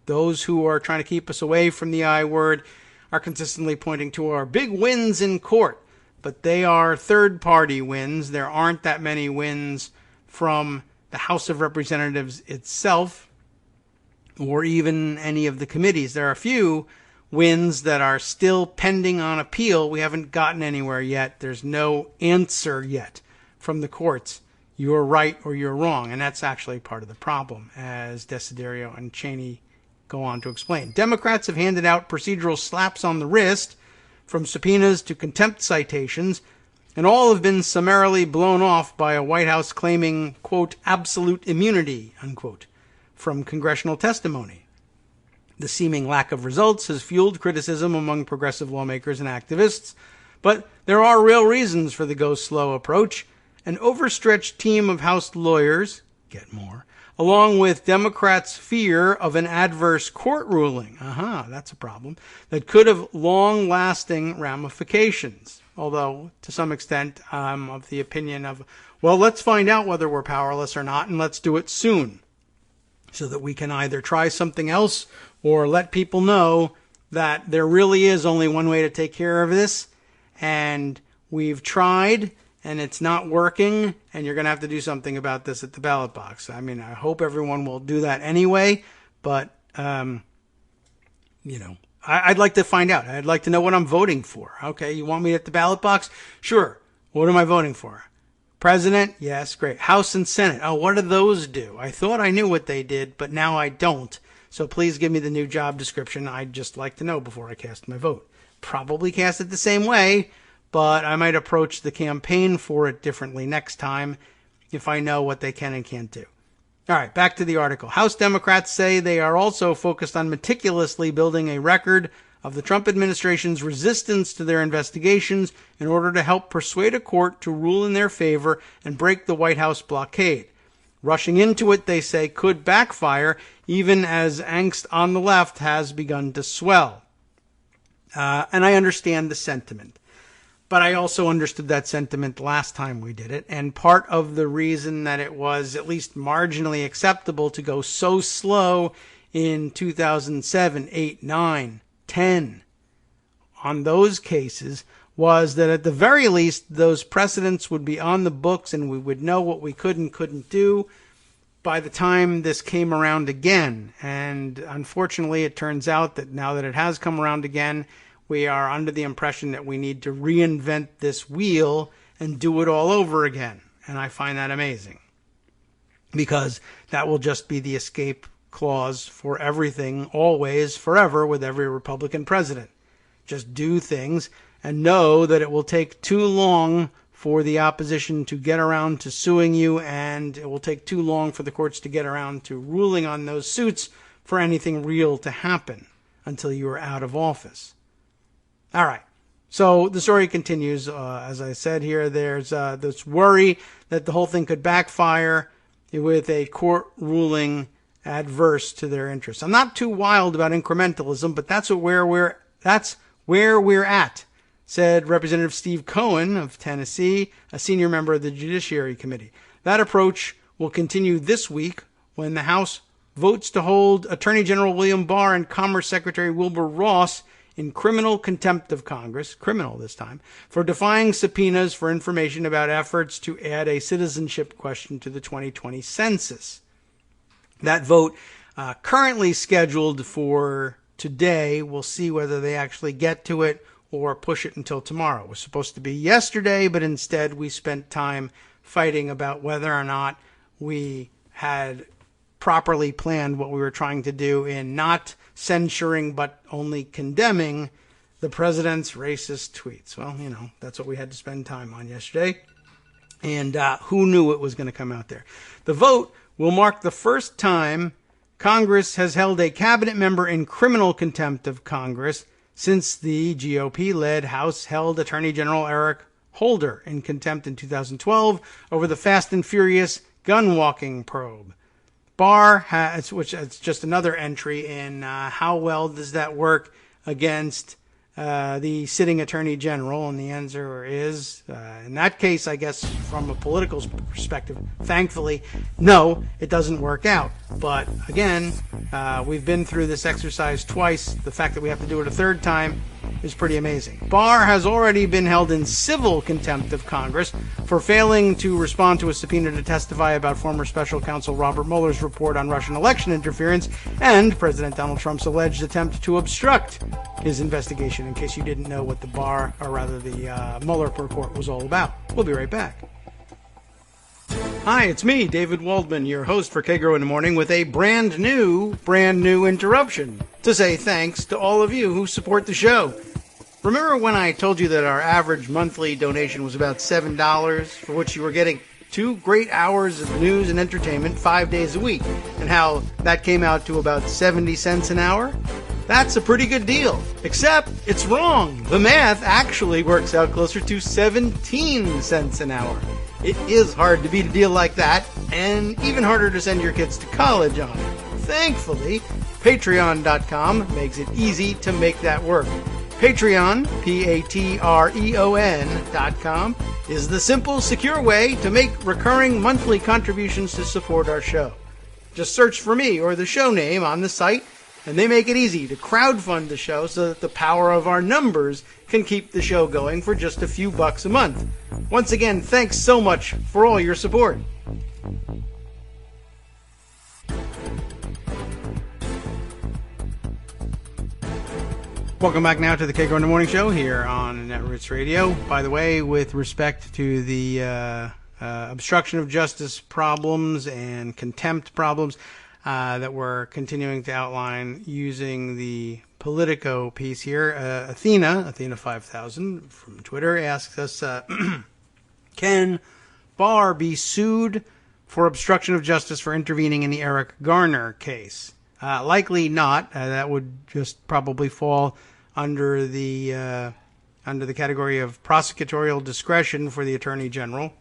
Speaker 3: those who are trying to keep us away from the I word are consistently pointing to our big wins in court. but they are third-party wins. There aren't that many wins from the House of Representatives itself or even any of the committees. There are a few wins that are still pending on appeal. We haven't gotten anywhere yet. There's no answer yet from the courts. You're right or you're wrong, and that's actually part of the problem, as Desiderio and Cheney go on to explain. Democrats have handed out procedural slaps on the wrist, from subpoenas to contempt citations, and all have been summarily blown off by a White House claiming, quote, absolute immunity, unquote, from congressional testimony. The seeming lack of results has fueled criticism among progressive lawmakers and activists, but there are real reasons for the go-slow approach. An overstretched team of House lawyers, get more, along with Democrats' fear of an adverse court ruling, that's a problem, that could have long-lasting ramifications. Although, to some extent, I'm of the opinion of, well, let's find out whether we're powerless or not, and let's do it soon, so that we can either try something else or let people know that there really is only one way to take care of this, and we've tried, and it's not working, and you're going to have to do something about this at the ballot box. I mean, I hope everyone will do that anyway, but, I'd like to find out. I'd like to know what I'm voting for. Okay, you want me at the ballot box? Sure. What am I voting for? President? Yes, great. House and Senate. Oh, what do those do? I thought I knew what they did, but now I don't. So please give me the new job description. I'd just like to know before I cast my vote. Probably cast it the same way, but I might approach the campaign for it differently next time if I know what they can and can't do. All right, back to the article. House Democrats say they are also focused on meticulously building a record of the Trump administration's resistance to their investigations in order to help persuade a court to rule in their favor and break the White House blockade. Rushing into it, they say, could backfire, even as angst on the left has begun to swell. And I understand the sentiment. But I also understood that sentiment last time we did it. And part of the reason that it was at least marginally acceptable to go so slow in 2007, 8, 9, 10 on those cases was that at the very least, those precedents would be on the books and we would know what we could and couldn't do by the time this came around again. And unfortunately, it turns out that now that it has come around again, we are under the impression that we need to reinvent this wheel and do it all over again. And I find that amazing, because that will just be the escape clause for everything, always, forever, with every Republican president. Just do things and know that it will take too long for the opposition to get around to suing you, and it will take too long for the courts to get around to ruling on those suits for anything real to happen until you are out of office. All right. So the story continues. As I said here, there's this worry that the whole thing could backfire with a court ruling adverse to their interests. I'm not too wild about incrementalism, but that's where we're at, said Representative Steve Cohen of Tennessee, a senior member of the Judiciary Committee. That approach will continue this week when the House votes to hold Attorney General William Barr and Commerce Secretary Wilbur Ross in criminal contempt of Congress, criminal this time, for defying subpoenas for information about efforts to add a citizenship question to the 2020 census. That vote, currently scheduled for today, we'll see whether they actually get to it or push it until tomorrow. It was supposed to be yesterday, but instead we spent time fighting about whether or not we had properly planned what we were trying to do in not censuring but only condemning the president's racist tweets. Well, that's what we had to spend time on yesterday. And who knew it was going to come out there? The vote will mark the first time Congress has held a cabinet member in criminal contempt of Congress since the GOP-led House held Attorney General Eric Holder in contempt in 2012 over the Fast and Furious gun-walking probe. Barr has, which is just another entry in how well does that work against the sitting Attorney General, and the answer is, in that case, I guess, from a political perspective, thankfully, no, it doesn't work out. But again, we've been through this exercise twice. The fact that we have to do it a third time is pretty amazing. Barr has already been held in civil contempt of Congress for failing to respond to a subpoena to testify about former special counsel Robert Mueller's report on Russian election interference and President Donald Trump's alleged attempt to obstruct his investigation, in case you didn't know what the Mueller report was all about. We'll be right back. Hi, it's me, David Waldman, your host for Kagro in the Morning, with a brand new interruption to say thanks to all of you who support the show. Remember when I told you that our average monthly donation was about $7, for which you were getting 2 great hours of news and entertainment 5 days a week, and how that came out to about 70 cents an hour? That's a pretty good deal, except it's wrong. The math actually works out closer to 17 cents an hour. It is hard to beat a deal like that, and even harder to send your kids to college on. Thankfully, Patreon.com makes it easy to make that work. Patreon, Patreon.com, is the simple, secure way to make recurring monthly contributions to support our show. Just search for me or the show name on the site, and they make it easy to crowdfund the show so that the power of our numbers can keep the show going for just a few bucks a month. Once again, thanks so much for all your support. Welcome back now to the Kagro in the Morning Show here on Netroots Radio. By the way, with respect to the obstruction of justice problems and contempt problems that we're continuing to outline using the Politico piece here, Athena 5000 from Twitter asks us, can Barr be sued for obstruction of justice for intervening in the Eric Garner case? Likely not. That would just probably fall under the category of prosecutorial discretion for the Attorney General.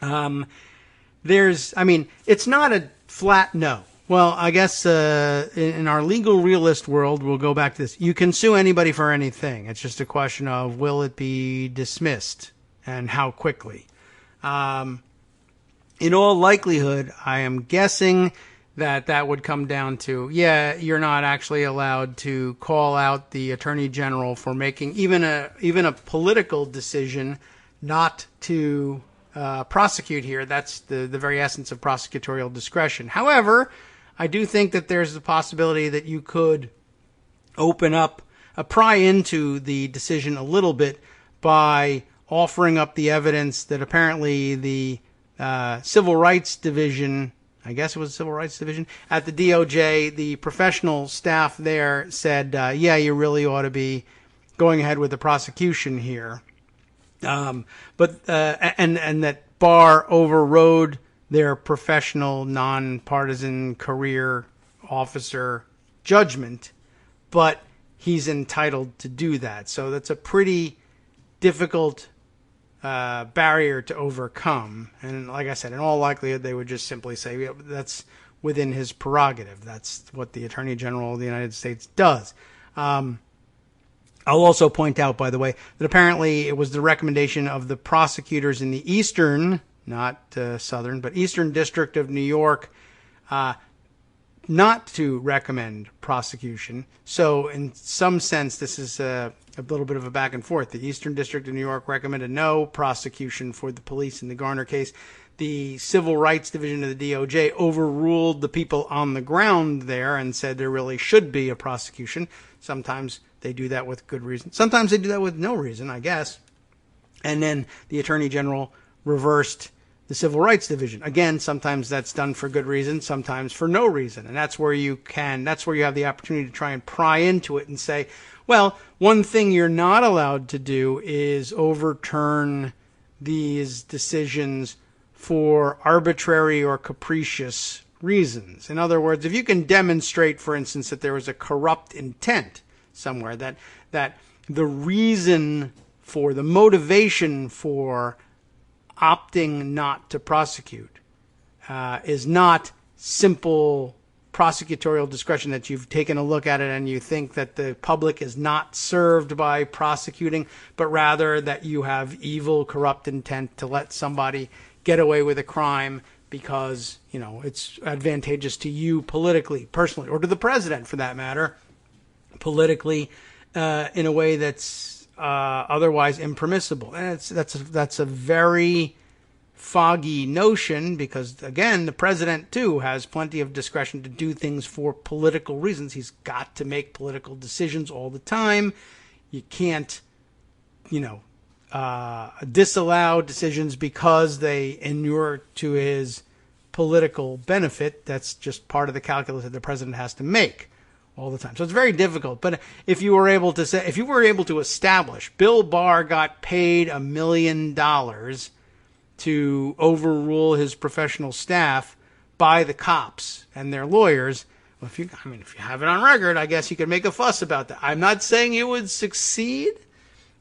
Speaker 3: It's not a flat no. Well, I guess in our legal realist world, we'll go back to this. You can sue anybody for anything. It's just a question of will it be dismissed and how quickly. In all likelihood, I am guessing that would come down to, you're not actually allowed to call out the Attorney General for making even a political decision not to prosecute here. That's the very essence of prosecutorial discretion. However, I do think that there's the possibility that you could open up, pry into the decision a little bit by offering up the evidence that apparently the Civil Rights Division, I guess it was the Civil Rights Division, at the DOJ, the professional staff there said, you really ought to be going ahead with the prosecution here. And that Barr overrode their professional, nonpartisan career officer judgment, but he's entitled to do that. So that's a pretty difficult barrier to overcome. And like I said, in all likelihood, they would just simply say, that's within his prerogative. That's what the Attorney General of the United States does. I'll also point out, by the way, that apparently it was the recommendation of the prosecutors in the Eastern, not Southern, but Eastern District of New York, not to recommend prosecution. So in some sense, this is a little bit of a back and forth. The Eastern District of New York recommended no prosecution for the police in the Garner case. The Civil Rights Division of the DOJ overruled the people on the ground there and said there really should be a prosecution. Sometimes they do that with good reason. Sometimes they do that with no reason, I guess. And then the Attorney General reversed the Civil Rights Division. Again, sometimes that's done for good reason, sometimes for no reason. And that's where you have the opportunity to try and pry into it and say, well, one thing you're not allowed to do is overturn these decisions for arbitrary or capricious reasons. In other words, if you can demonstrate, for instance, that there was a corrupt intent somewhere, that the reason for, the motivation for opting not to prosecute is not simple prosecutorial discretion, that you've taken a look at it and you think that the public is not served by prosecuting, but rather that you have evil, corrupt intent to let somebody get away with a crime because, it's advantageous to you politically, personally, or to the president for that matter, politically in a way that's otherwise impermissible. And that's a very foggy notion because, again, the president, too, has plenty of discretion to do things for political reasons. He's got to make political decisions all the time. You can't, disallow decisions because they inure to his political benefit. That's just part of the calculus that the president has to make all the time. So it's very difficult. But if you were able to establish Bill Barr got paid $1 million to overrule his professional staff by the cops and their lawyers, well, if you have it on record, I guess you could make a fuss about that. I'm not saying you would succeed.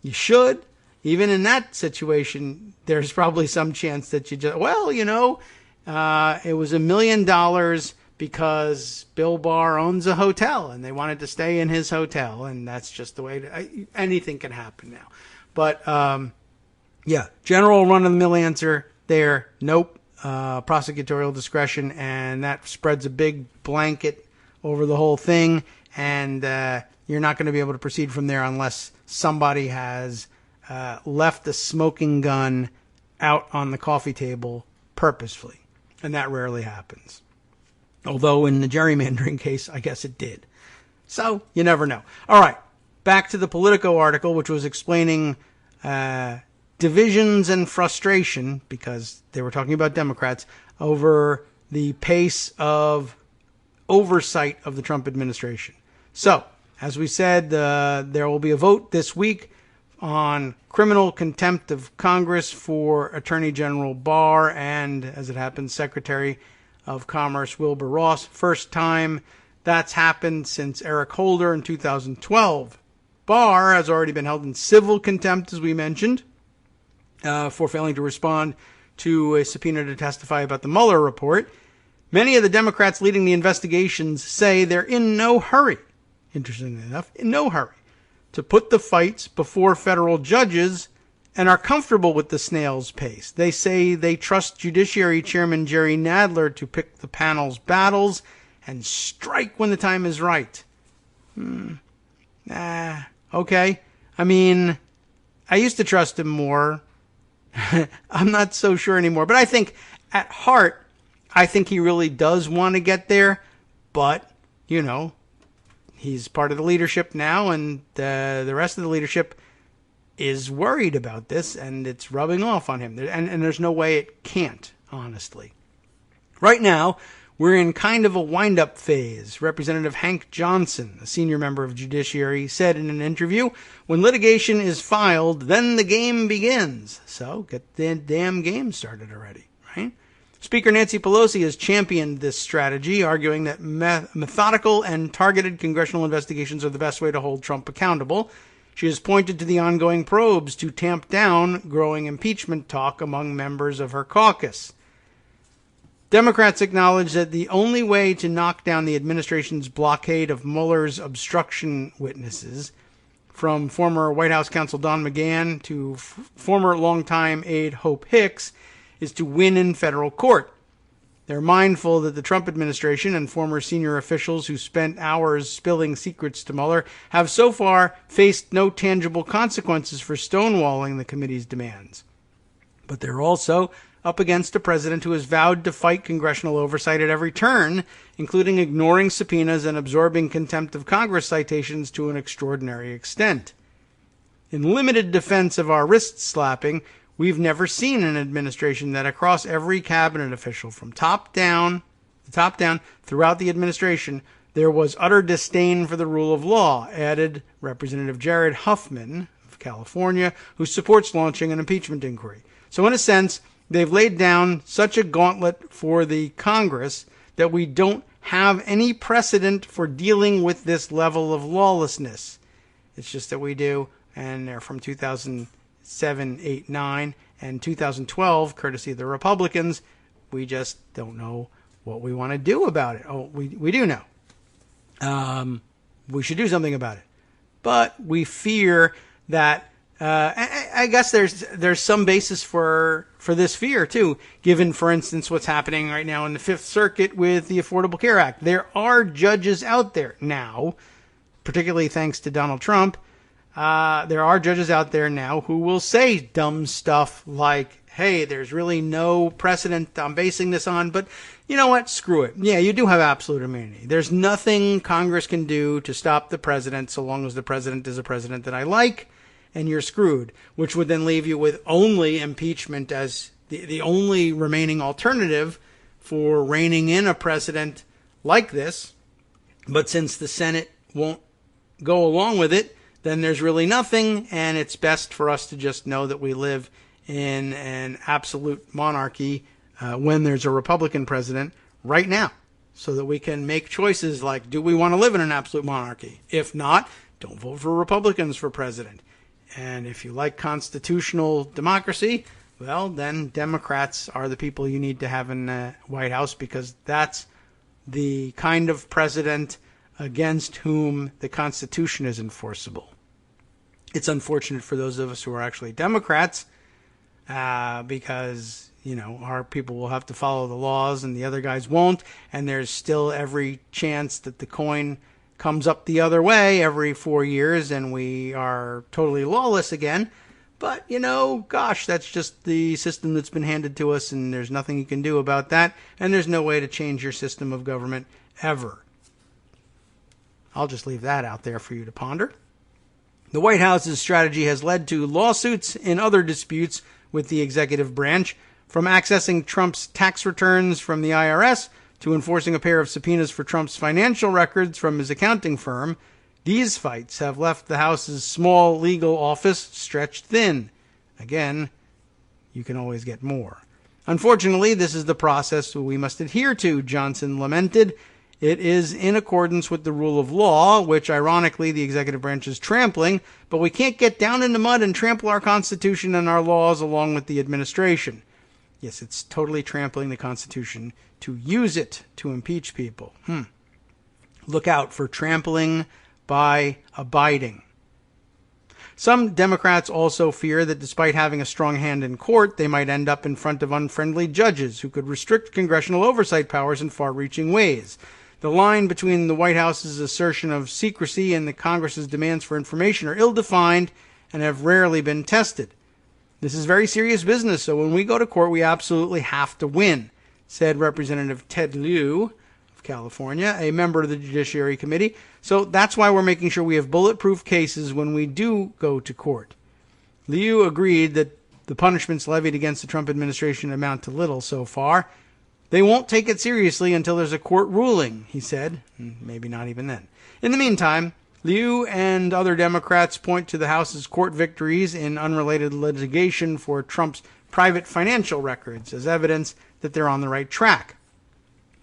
Speaker 3: You should. Even in that situation, there's probably some chance that you just, it was $1 million because Bill Barr owns a hotel and they wanted to stay in his hotel, and that's just the way anything can happen now. But general run-of-the-mill answer there, nope, prosecutorial discretion, and that spreads a big blanket over the whole thing, and you're not going to be able to proceed from there unless somebody has left a smoking gun out on the coffee table purposefully, and that rarely happens. Although in the gerrymandering case, I guess it did. So you never know. All right, back to the Politico article, which was explaining divisions and frustration, because they were talking about Democrats, over the pace of oversight of the Trump administration. So, as we said, there will be a vote this week on criminal contempt of Congress for Attorney General Barr and, as it happens, Secretary of Commerce Wilbur Ross. First time that's happened since Eric Holder in 2012. Barr has already been held in civil contempt, as we mentioned, for failing to respond to a subpoena to testify about the Mueller report. Many of the Democrats leading the investigations say they're in no hurry, interestingly enough, in no hurry, to put the fights before federal judges and are comfortable with the snail's pace. They say they trust Judiciary Chairman Jerry Nadler to pick the panel's battles and strike when the time is right. Okay. I mean, I used to trust him more. I'm not so sure anymore. But I think at heart, I think he really does want to get there. But, he's part of the leadership now, and the rest of the leadership is worried about this, and it's rubbing off on him. And there's no way it can't, honestly. Right now, we're in kind of a wind-up phase. Representative Hank Johnson, a senior member of Judiciary, said in an interview, when litigation is filed, then the game begins. So get the damn game started already, right? Speaker Nancy Pelosi has championed this strategy, arguing that methodical and targeted congressional investigations are the best way to hold Trump accountable. She has pointed to the ongoing probes to tamp down growing impeachment talk among members of her caucus. Democrats acknowledge that the only way to knock down the administration's blockade of Mueller's obstruction witnesses, from former White House counsel Don McGahn to former longtime aide Hope Hicks, is to win in federal court. They're mindful that the Trump administration and former senior officials who spent hours spilling secrets to Mueller have so far faced no tangible consequences for stonewalling the committee's demands. But they're also up against a president who has vowed to fight congressional oversight at every turn, including ignoring subpoenas and absorbing contempt of Congress citations to an extraordinary extent. In limited defense of our wrist slapping, we've never seen an administration that across every cabinet official from top down throughout the administration, there was utter disdain for the rule of law, added Representative Jared Huffman of California, who supports launching an impeachment inquiry. So in a sense, they've laid down such a gauntlet for the Congress that we don't have any precedent for dealing with this level of lawlessness. It's just that we do, and they're from 2007, 8, 9, and 2012, courtesy of the Republicans. We just don't know what we want to do about it. Oh, we do know. We should do something about it. But we fear that I guess there's some basis for this fear, too, given, for instance, what's happening right now in the Fifth Circuit with the Affordable Care Act. There are judges out there now particularly thanks to Donald Trump, there are judges out there now who will say dumb stuff like, hey, there's really no precedent I'm basing this on, but you know what? Screw it. Yeah, you do have absolute immunity. There's nothing Congress can do to stop the president so long as the president is a president that I like, and you're screwed, which would then leave you with only impeachment as the only remaining alternative for reining in a president like this. But since the Senate won't go along with it, then there's really nothing, and it's best for us to just know that we live in an absolute monarchy when there's a Republican president right now, so that we can make choices like, do we want to live in an absolute monarchy? If not, don't vote for Republicans for president. And if you like constitutional democracy, well, then Democrats are the people you need to have in the White House, because that's the kind of president against whom the Constitution is enforceable. It's unfortunate for those of us who are actually Democrats, because, you know, our people will have to follow the laws and the other guys won't, and there's still every chance that the coin comes up the other way every 4 years and we are totally lawless again. But, you know, gosh, that's just the system that's been handed to us, and there's nothing you can do about that, and there's no way to change your system of government ever. I'll just leave that out there for you to ponder. The White House's strategy has led to lawsuits in other disputes with the executive branch, from accessing Trump's tax returns from the IRS to enforcing a pair of subpoenas for Trump's financial records from his accounting firm. These fights have left the House's small legal office stretched thin. Again, you can always get more. Unfortunately, this is the process we must adhere to, Johnson lamented. It is in accordance with the rule of law, which ironically the executive branch is trampling, but we can't get down in the mud and trample our Constitution and our laws along with the administration. Yes, it's totally trampling the Constitution to use it to impeach people. Look out for trampling by abiding. Some Democrats also fear that despite having a strong hand in court, they might end up in front of unfriendly judges who could restrict congressional oversight powers in far-reaching ways. The line between the White House's assertion of secrecy and the Congress's demands for information are ill-defined and have rarely been tested. This is very serious business, so when we go to court, we absolutely have to win, said Representative Ted Lieu of California, a member of the Judiciary Committee. So that's why we're making sure we have bulletproof cases when we do go to court. Lieu agreed that the punishments levied against the Trump administration amount to little so far. They won't take it seriously until there's a court ruling, he said. Maybe not even then. In the meantime, Lieu and other Democrats point to the House's court victories in unrelated litigation for Trump's private financial records as evidence that they're on the right track.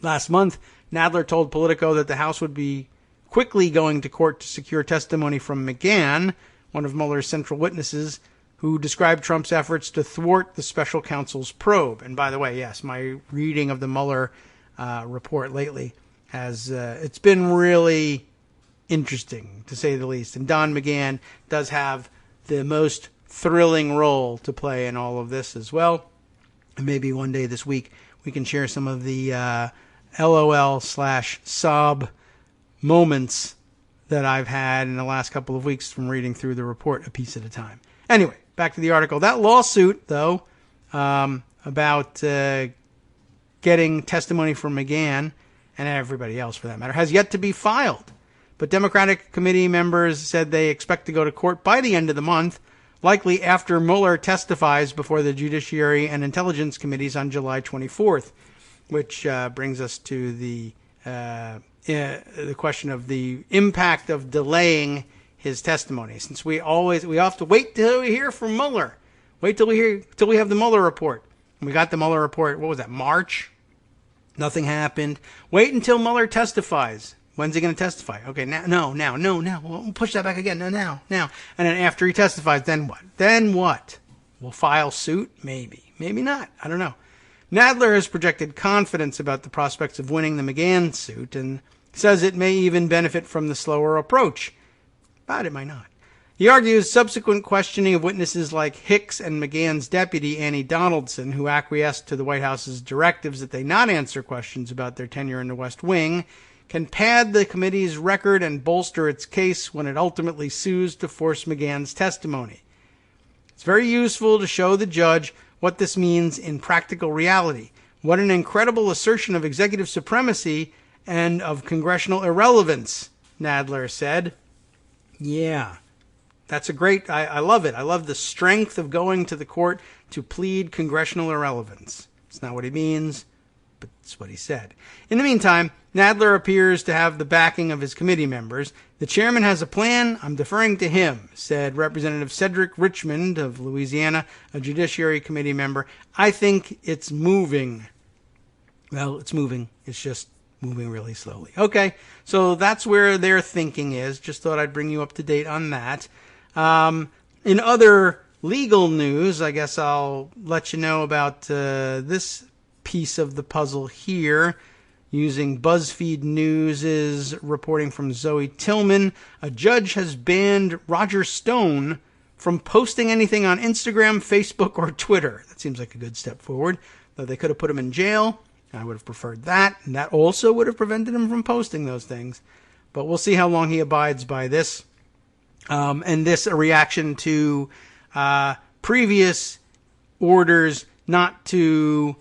Speaker 3: Last month, Nadler told Politico that the House would be quickly going to court to secure testimony from McGahn, one of Mueller's central witnesses, who described Trump's efforts to thwart the special counsel's probe. And by the way, yes, my reading of the Mueller report lately has it's been really interesting, to say the least. And Don McGahn does have the most thrilling role to play in all of this as well. And maybe one day this week we can share some of the LOL/sob moments that I've had in the last couple of weeks from reading through the report a piece at a time. Anyway, back to the article. That lawsuit, though, about getting testimony from McGahn, and everybody else for that matter, has yet to be filed. But Democratic committee members said they expect to go to court by the end of the month, likely after Mueller testifies before the Judiciary and Intelligence Committees on July 24th, which brings us to the question of the impact of delaying his testimony. Since we have to wait till we hear from Mueller. Wait till we have the Mueller report. We got the Mueller report, what was that, March? Nothing happened. Wait until Mueller testifies. When's he going to testify? Okay, now. We'll push that back again. Now. And then after he testifies, then what? We'll file suit? Maybe. Maybe not. I don't know. Nadler has projected confidence about the prospects of winning the McGahn suit and says it may even benefit from the slower approach. But it might not. He argues subsequent questioning of witnesses like Hicks and McGahn's deputy, Annie Donaldson, who acquiesced to the White House's directives that they not answer questions about their tenure in the West Wing, can pad the committee's record and bolster its case when it ultimately sues to force McGahn's testimony. It's very useful to show the judge what this means in practical reality. What an incredible assertion of executive supremacy and of congressional irrelevance, Nadler said. Yeah, that's a great, I love it. I love the strength of going to the court to plead congressional irrelevance. It's not what he means, but it's what he said. In the meantime, Nadler appears to have the backing of his committee members. The chairman has a plan. I'm deferring to him, said Representative Cedric Richmond of Louisiana, a Judiciary Committee member. I think it's moving. Well, it's moving. It's just moving really slowly. Okay, so that's where their thinking is. Just thought I'd bring you up to date on that. In other legal news, I guess I'll let you know about this piece of the puzzle here. Using BuzzFeed News' reporting from Zoe Tillman, a judge has banned Roger Stone from posting anything on Instagram, Facebook, or Twitter. That seems like a good step forward, though they could have put him in jail. I would have preferred that, and that also would have prevented him from posting those things. But we'll see how long he abides by this. And this a reaction to previous orders not to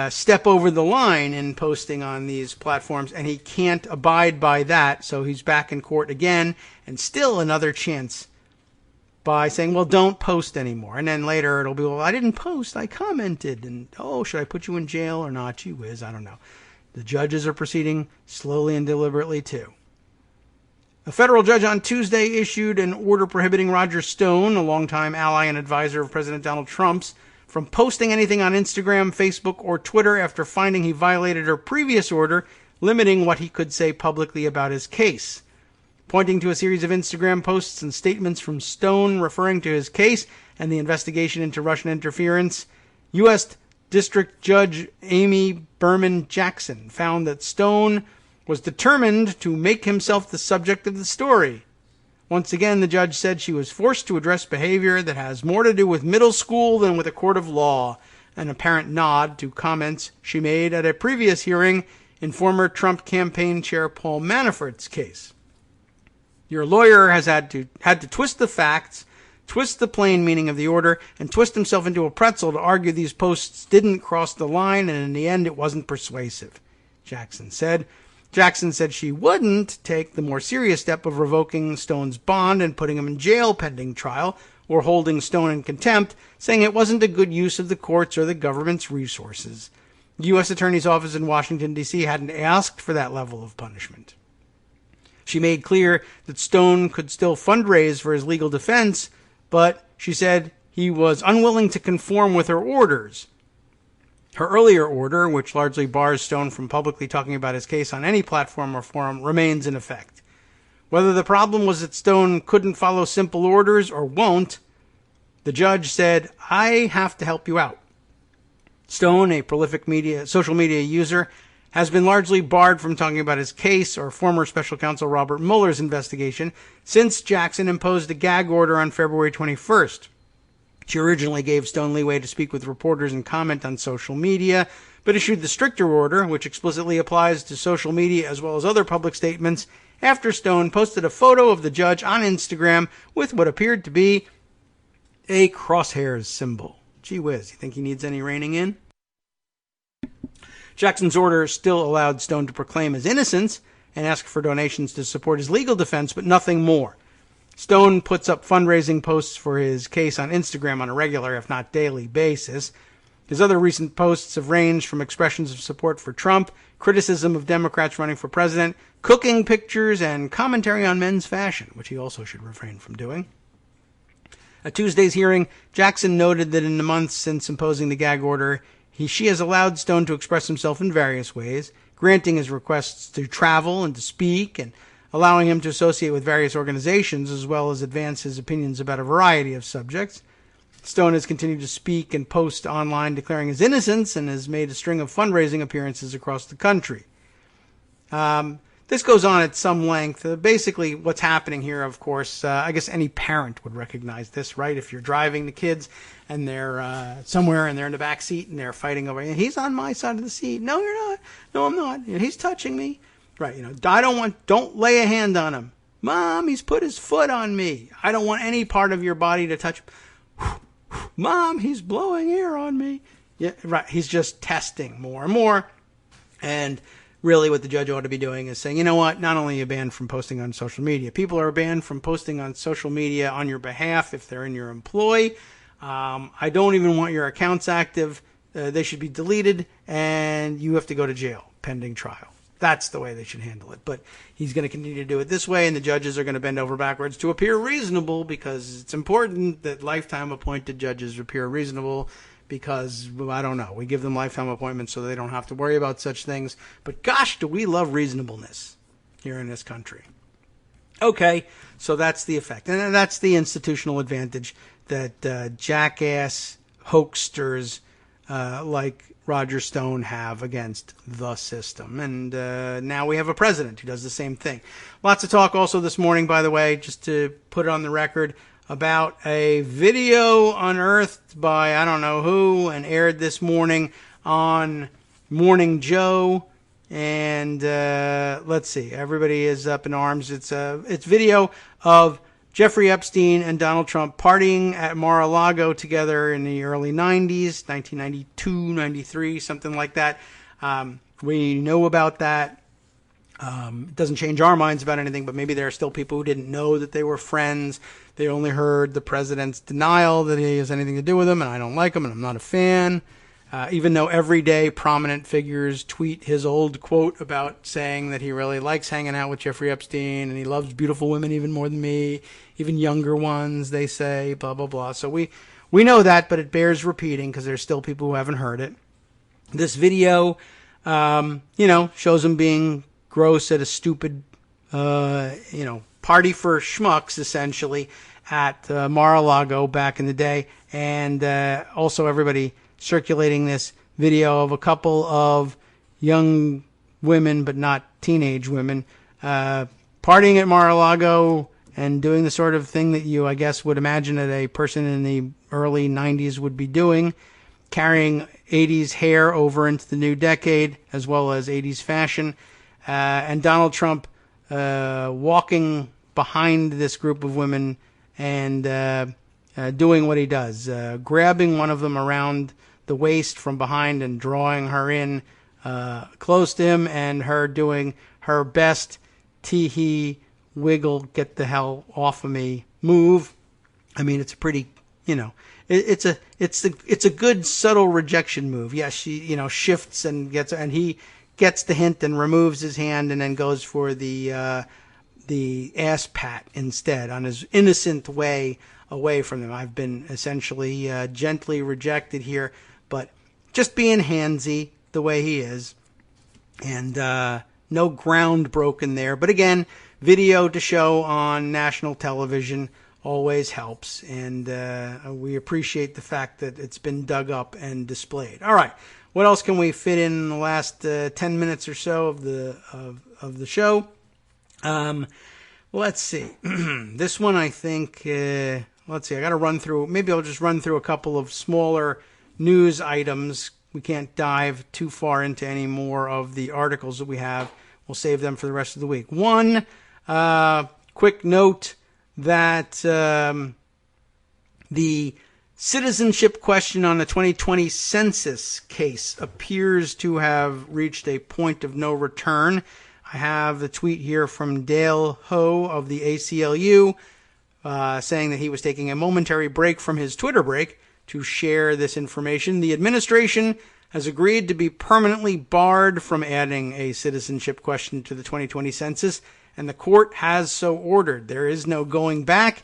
Speaker 3: step over the line in posting on these platforms, and he can't abide by that, so he's back in court again, and still another chance by saying, well, don't post anymore. And then later it'll be, well, I didn't post, I commented, and oh, should I put you in jail or not? Gee whiz, I don't know. The judges are proceeding slowly and deliberately too. A federal judge on Tuesday issued an order prohibiting Roger Stone, a longtime ally and advisor of President Donald Trump's, from posting anything on Instagram, Facebook, or Twitter after finding he violated her previous order limiting what he could say publicly about his case. Pointing to a series of Instagram posts and statements from Stone referring to his case and the investigation into Russian interference, U.S. District Judge Amy Berman Jackson found that Stone was determined to make himself the subject of the story. Once again, the judge said she was forced to address behavior that has more to do with middle school than with a court of law, an apparent nod to comments she made at a previous hearing in former Trump campaign chair Paul Manafort's case. Your lawyer has had to twist the facts, twist the plain meaning of the order, and twist himself into a pretzel to argue these posts didn't cross the line, and in the end it wasn't persuasive, Jackson said. Jackson said she wouldn't take the more serious step of revoking Stone's bond and putting him in jail pending trial, or holding Stone in contempt, saying it wasn't a good use of the courts or the government's resources. The U.S. Attorney's Office in Washington, D.C. hadn't asked for that level of punishment. She made clear that Stone could still fundraise for his legal defense, but she said he was unwilling to conform with her orders. Her earlier order, which largely bars Stone from publicly talking about his case on any platform or forum, remains in effect. Whether the problem was that Stone couldn't follow simple orders or won't, the judge said, I have to help you out. Stone, a prolific social media user, has been largely barred from talking about his case or former special counsel Robert Mueller's investigation since Jackson imposed a gag order on February 21st. She originally gave Stone leeway to speak with reporters and comment on social media, but issued the stricter order, which explicitly applies to social media as well as other public statements, after Stone posted a photo of the judge on Instagram with what appeared to be a crosshairs symbol. Gee whiz, you think he needs any reining in? Jackson's order still allowed Stone to proclaim his innocence and ask for donations to support his legal defense, but nothing more. Stone puts up fundraising posts for his case on Instagram on a regular, if not daily, basis. His other recent posts have ranged from expressions of support for Trump, criticism of Democrats running for president, cooking pictures, and commentary on men's fashion, which he also should refrain from doing. At Tuesday's hearing, Jackson noted that in the months since imposing the gag order, she has allowed Stone to express himself in various ways, granting his requests to travel and to speak, and allowing him to associate with various organizations as well as advance his opinions about a variety of subjects. Stone has continued to speak and post online declaring his innocence and has made a string of fundraising appearances across the country. This goes on at some length. Basically, what's happening here, of course, I guess any parent would recognize this, right? If you're driving the kids and they're somewhere and they're in the back seat and they're fighting over, he's on my side of the seat. No, you're not. No, I'm not. He's touching me. Right. Don't lay a hand on him. Mom, he's put his foot on me. I don't want any part of your body to touch. Mom, he's blowing air on me. Yeah, right. He's just testing more and more. And really what the judge ought to be doing is saying, you know what? Not only are you banned from posting on social media, people are banned from posting on social media on your behalf if they're in your employ. I don't even want your accounts active. They should be deleted, and you have to go to jail pending trial. That's the way they should handle it. But he's going to continue to do it this way, and the judges are going to bend over backwards to appear reasonable, because it's important that lifetime appointed judges appear reasonable, because, I don't know, we give them lifetime appointments so they don't have to worry about such things. But gosh, do we love reasonableness here in this country. Okay, so that's the effect. And that's the institutional advantage that jackass hoaxsters like Roger Stone have against the system. And now we have a president who does the same thing. Lots of talk also this morning, by the way, just to put it on the record, about a video unearthed by I don't know who and aired this morning on Morning Joe. And let's see, everybody is up in arms. It's video of Jeffrey Epstein and Donald Trump partying at Mar-a-Lago together in the early 90s, 1992, 93, something like that. We know about that. It doesn't change our minds about anything, but maybe there are still people who didn't know that they were friends. They only heard the president's denial that he has anything to do with them, and I don't like him, and I'm not a fan. Even though every day prominent figures tweet his old quote about saying that he really likes hanging out with Jeffrey Epstein, and he loves beautiful women even more than me, even younger ones, they say, blah, blah, blah. So we know that, but it bears repeating because there's still people who haven't heard it. This video, shows him being gross at a stupid, party for schmucks, essentially, at Mar-a-Lago back in the day. And also everybody circulating this video of a couple of young women, but not teenage women, partying at Mar-a-Lago and doing the sort of thing that you, I guess, would imagine that a person in the early 90s would be doing, carrying 80s hair over into the new decade, as well as 80s fashion. And Donald Trump walking behind this group of women and doing what he does, grabbing one of them around the waist from behind and drawing her in close to him, and her doing her best tee-hee wiggle, get the hell off of me move. I mean, it's a pretty, it's a good subtle rejection move. Yes, she, shifts and he gets the hint and removes his hand and then goes for the ass pat instead on his innocent way away from them. I've been essentially gently rejected here, but just being handsy the way he is, and no ground broken there. But again, video to show on national television always helps, and we appreciate the fact that it's been dug up and displayed. All right, what else can we fit in the last 10 minutes or so of the show? Let's see. This one, I think, let's see, I got to run through, maybe I'll just run through a couple of smaller news items. We can't dive too far into any more of the articles that we have. We'll save them for the rest of the week. One quick note that the citizenship question on the 2020 census case appears to have reached a point of no return. I have the tweet here from Dale Ho of the ACLU saying that he was taking a momentary break from his Twitter break to share this information. The administration has agreed to be permanently barred from adding a citizenship question to the 2020 census, and the court has so ordered. There is no going back.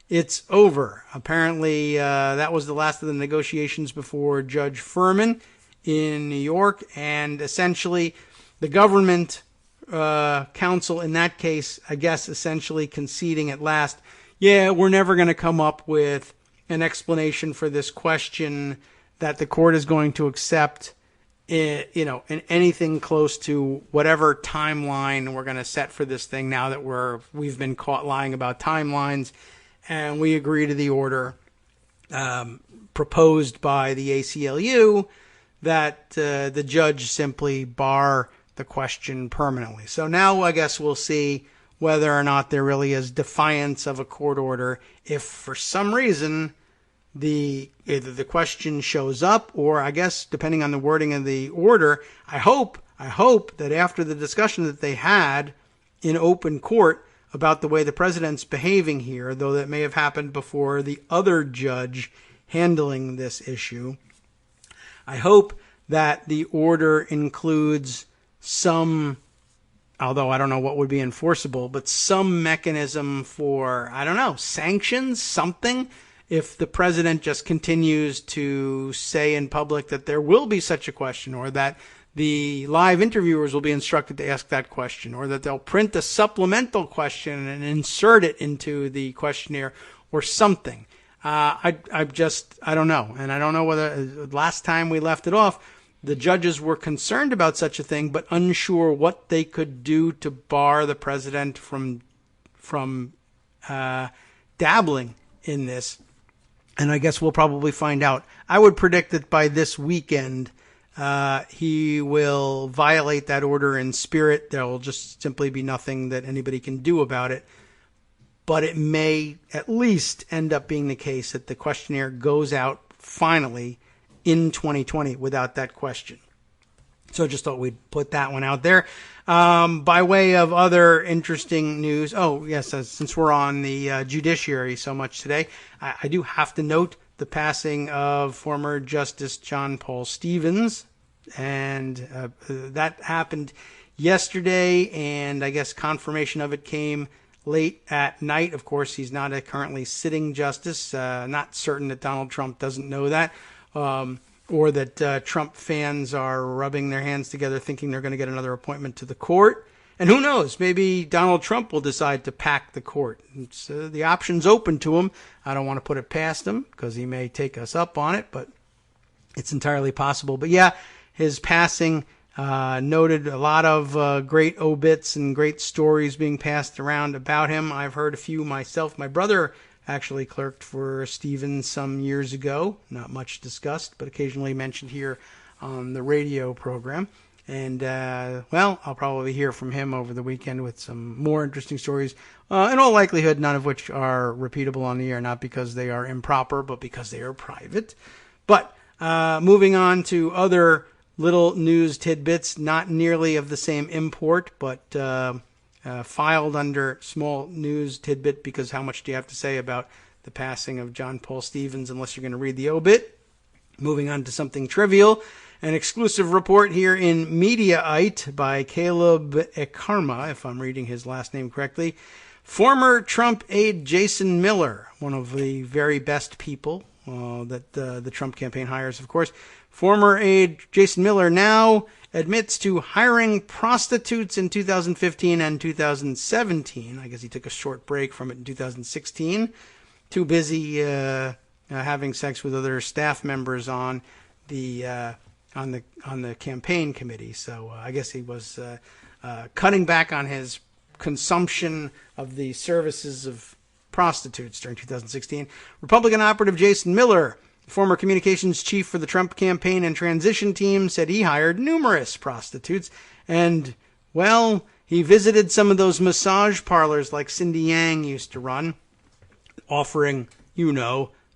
Speaker 3: It's over. Apparently, that was the last of the negotiations before Judge Furman in New York, and essentially the government counsel in that case, I guess, essentially conceding at last, yeah, we're never going to come up with an explanation for this question that the court is going to accept, in anything close to whatever timeline we're going to set for this thing, now that we've been caught lying about timelines, and we agree to the order proposed by the ACLU that the judge simply bar the the question permanently. So now I guess we'll see whether or not there really is defiance of a court order if for some reason either the question shows up, or I guess depending on the wording of the order, I hope that after the discussion that they had in open court about the way the president's behaving here, though that may have happened before the other judge handling this issue, I hope that the order includes some, although I don't know what would be enforceable, but some mechanism for, I don't know, sanctions, something, if the president just continues to say in public that there will be such a question, or that the live interviewers will be instructed to ask that question, or that they'll print a supplemental question and insert it into the questionnaire, or something. I don't know. And I don't know whether last time we left it off, the judges were concerned about such a thing, but unsure what they could do to bar the president from dabbling in this. And I guess we'll probably find out. I would predict that by this weekend, he will violate that order in spirit. There will just simply be nothing that anybody can do about it. But it may at least end up being the case that the questionnaire goes out finally in 2020 without that question. So I just thought we'd put that one out there. By way of other interesting news, since we're on the judiciary so much today, I do have to note the passing of former Justice John Paul Stevens. And that happened yesterday, and I guess confirmation of it came late at night. Of course, he's not a currently sitting justice. Not certain that Donald Trump doesn't know that. Or that Trump fans are rubbing their hands together thinking they're going to get another appointment to the court. And who knows, maybe Donald Trump will decide to pack the court. The option's open to him. I don't want to put it past him because he may take us up on it, but it's entirely possible. But yeah, his passing noted a lot of great obits and great stories being passed around about him. I've heard a few myself. My brother actually clerked for Stevens some years ago. Not much discussed, but occasionally mentioned here on the radio program. And, I'll probably hear from him over the weekend with some more interesting stories. In all likelihood, none of which are repeatable on the air, not because they are improper, but because they are private. But moving on to other little news tidbits, not nearly of the same import, but filed under small news tidbit, because how much do you have to say about the passing of John Paul Stevens unless you're going to read the obit? Moving on to something trivial, an exclusive report here in Mediaite by Caleb Ekarma, if I'm reading his last name correctly. Former Trump aide Jason Miller, one of the very best people that the Trump campaign hires, of course. Former aide Jason Miller now admits to hiring prostitutes in 2015 and 2017. I guess he took a short break from it in 2016. Too busy having sex with other staff members on the campaign committee. So I guess he was cutting back on his consumption of the services of prostitutes during 2016. Republican operative Jason Miller, former communications chief for the Trump campaign and transition team, said he hired numerous prostitutes. And, well, he visited some of those massage parlors like Cindy Yang used to run, offering,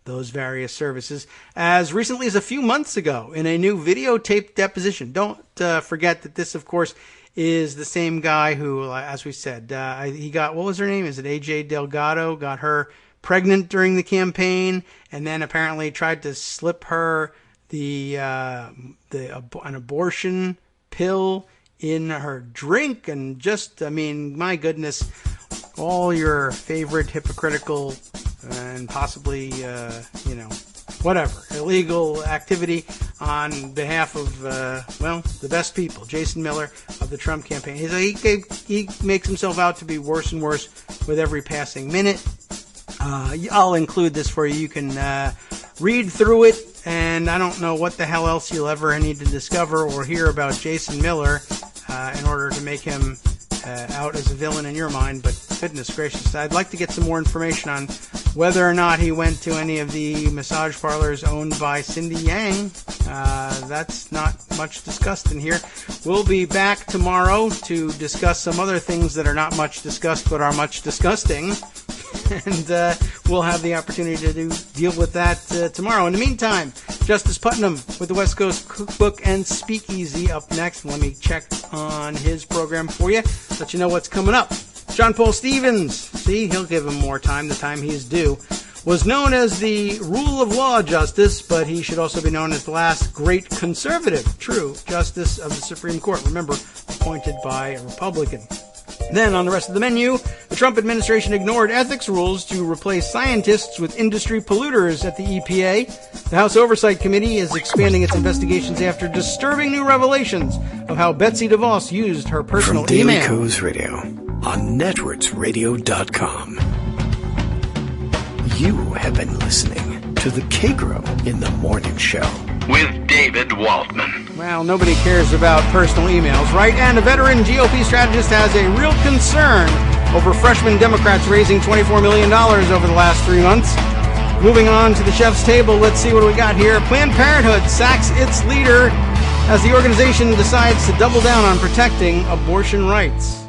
Speaker 3: those various services, as recently as a few months ago in a new videotaped deposition. Don't forget that this, of course, is the same guy who, as we said, he got, what was her name? Is it AJ Delgado? Got her pregnant during the campaign, and then apparently tried to slip her an abortion pill in her drink, and just, my goodness, all your favorite hypocritical and possibly, illegal activity on behalf of, the best people, Jason Miller of the Trump campaign. He makes himself out to be worse and worse with every passing minute. I'll include this for you. You can read through it, and I don't know what the hell else you'll ever need to discover or hear about Jason Miller in order to make him out as a villain in your mind, but goodness gracious, I'd like to get some more information on Whether or not he went to any of the massage parlors owned by Cindy Yang, that's not much discussed in here. We'll be back tomorrow to discuss some other things that are not much discussed but are much disgusting. And we'll have the opportunity to deal with that tomorrow. In the meantime, Justice Putnam with the West Coast Cookbook and Speakeasy up next. Let me check on his program for you, let you know what's coming up. John Paul Stevens, see, he'll give him more time, the time he's due, was known as the rule of law justice, but he should also be known as the last great conservative, true, justice of the Supreme Court. Remember, appointed by a Republican. Then, on the rest of the menu, the Trump administration ignored ethics rules to replace scientists with industry polluters at the EPA. The House Oversight Committee is expanding its investigations after disturbing new revelations of how Betsy DeVos used her personal
Speaker 1: From Daily
Speaker 3: email.
Speaker 1: Kos Radio on networksradio.com. You have been listening to the Kagro in the Morning Show
Speaker 2: with David Waldman.
Speaker 3: Well, nobody cares about personal emails, right? And a veteran GOP strategist has a real concern over freshman Democrats raising $24 million over the last 3 months. Moving on to the chef's table, let's see what we got here. Planned Parenthood sacks its leader as the organization decides to double down on protecting abortion rights.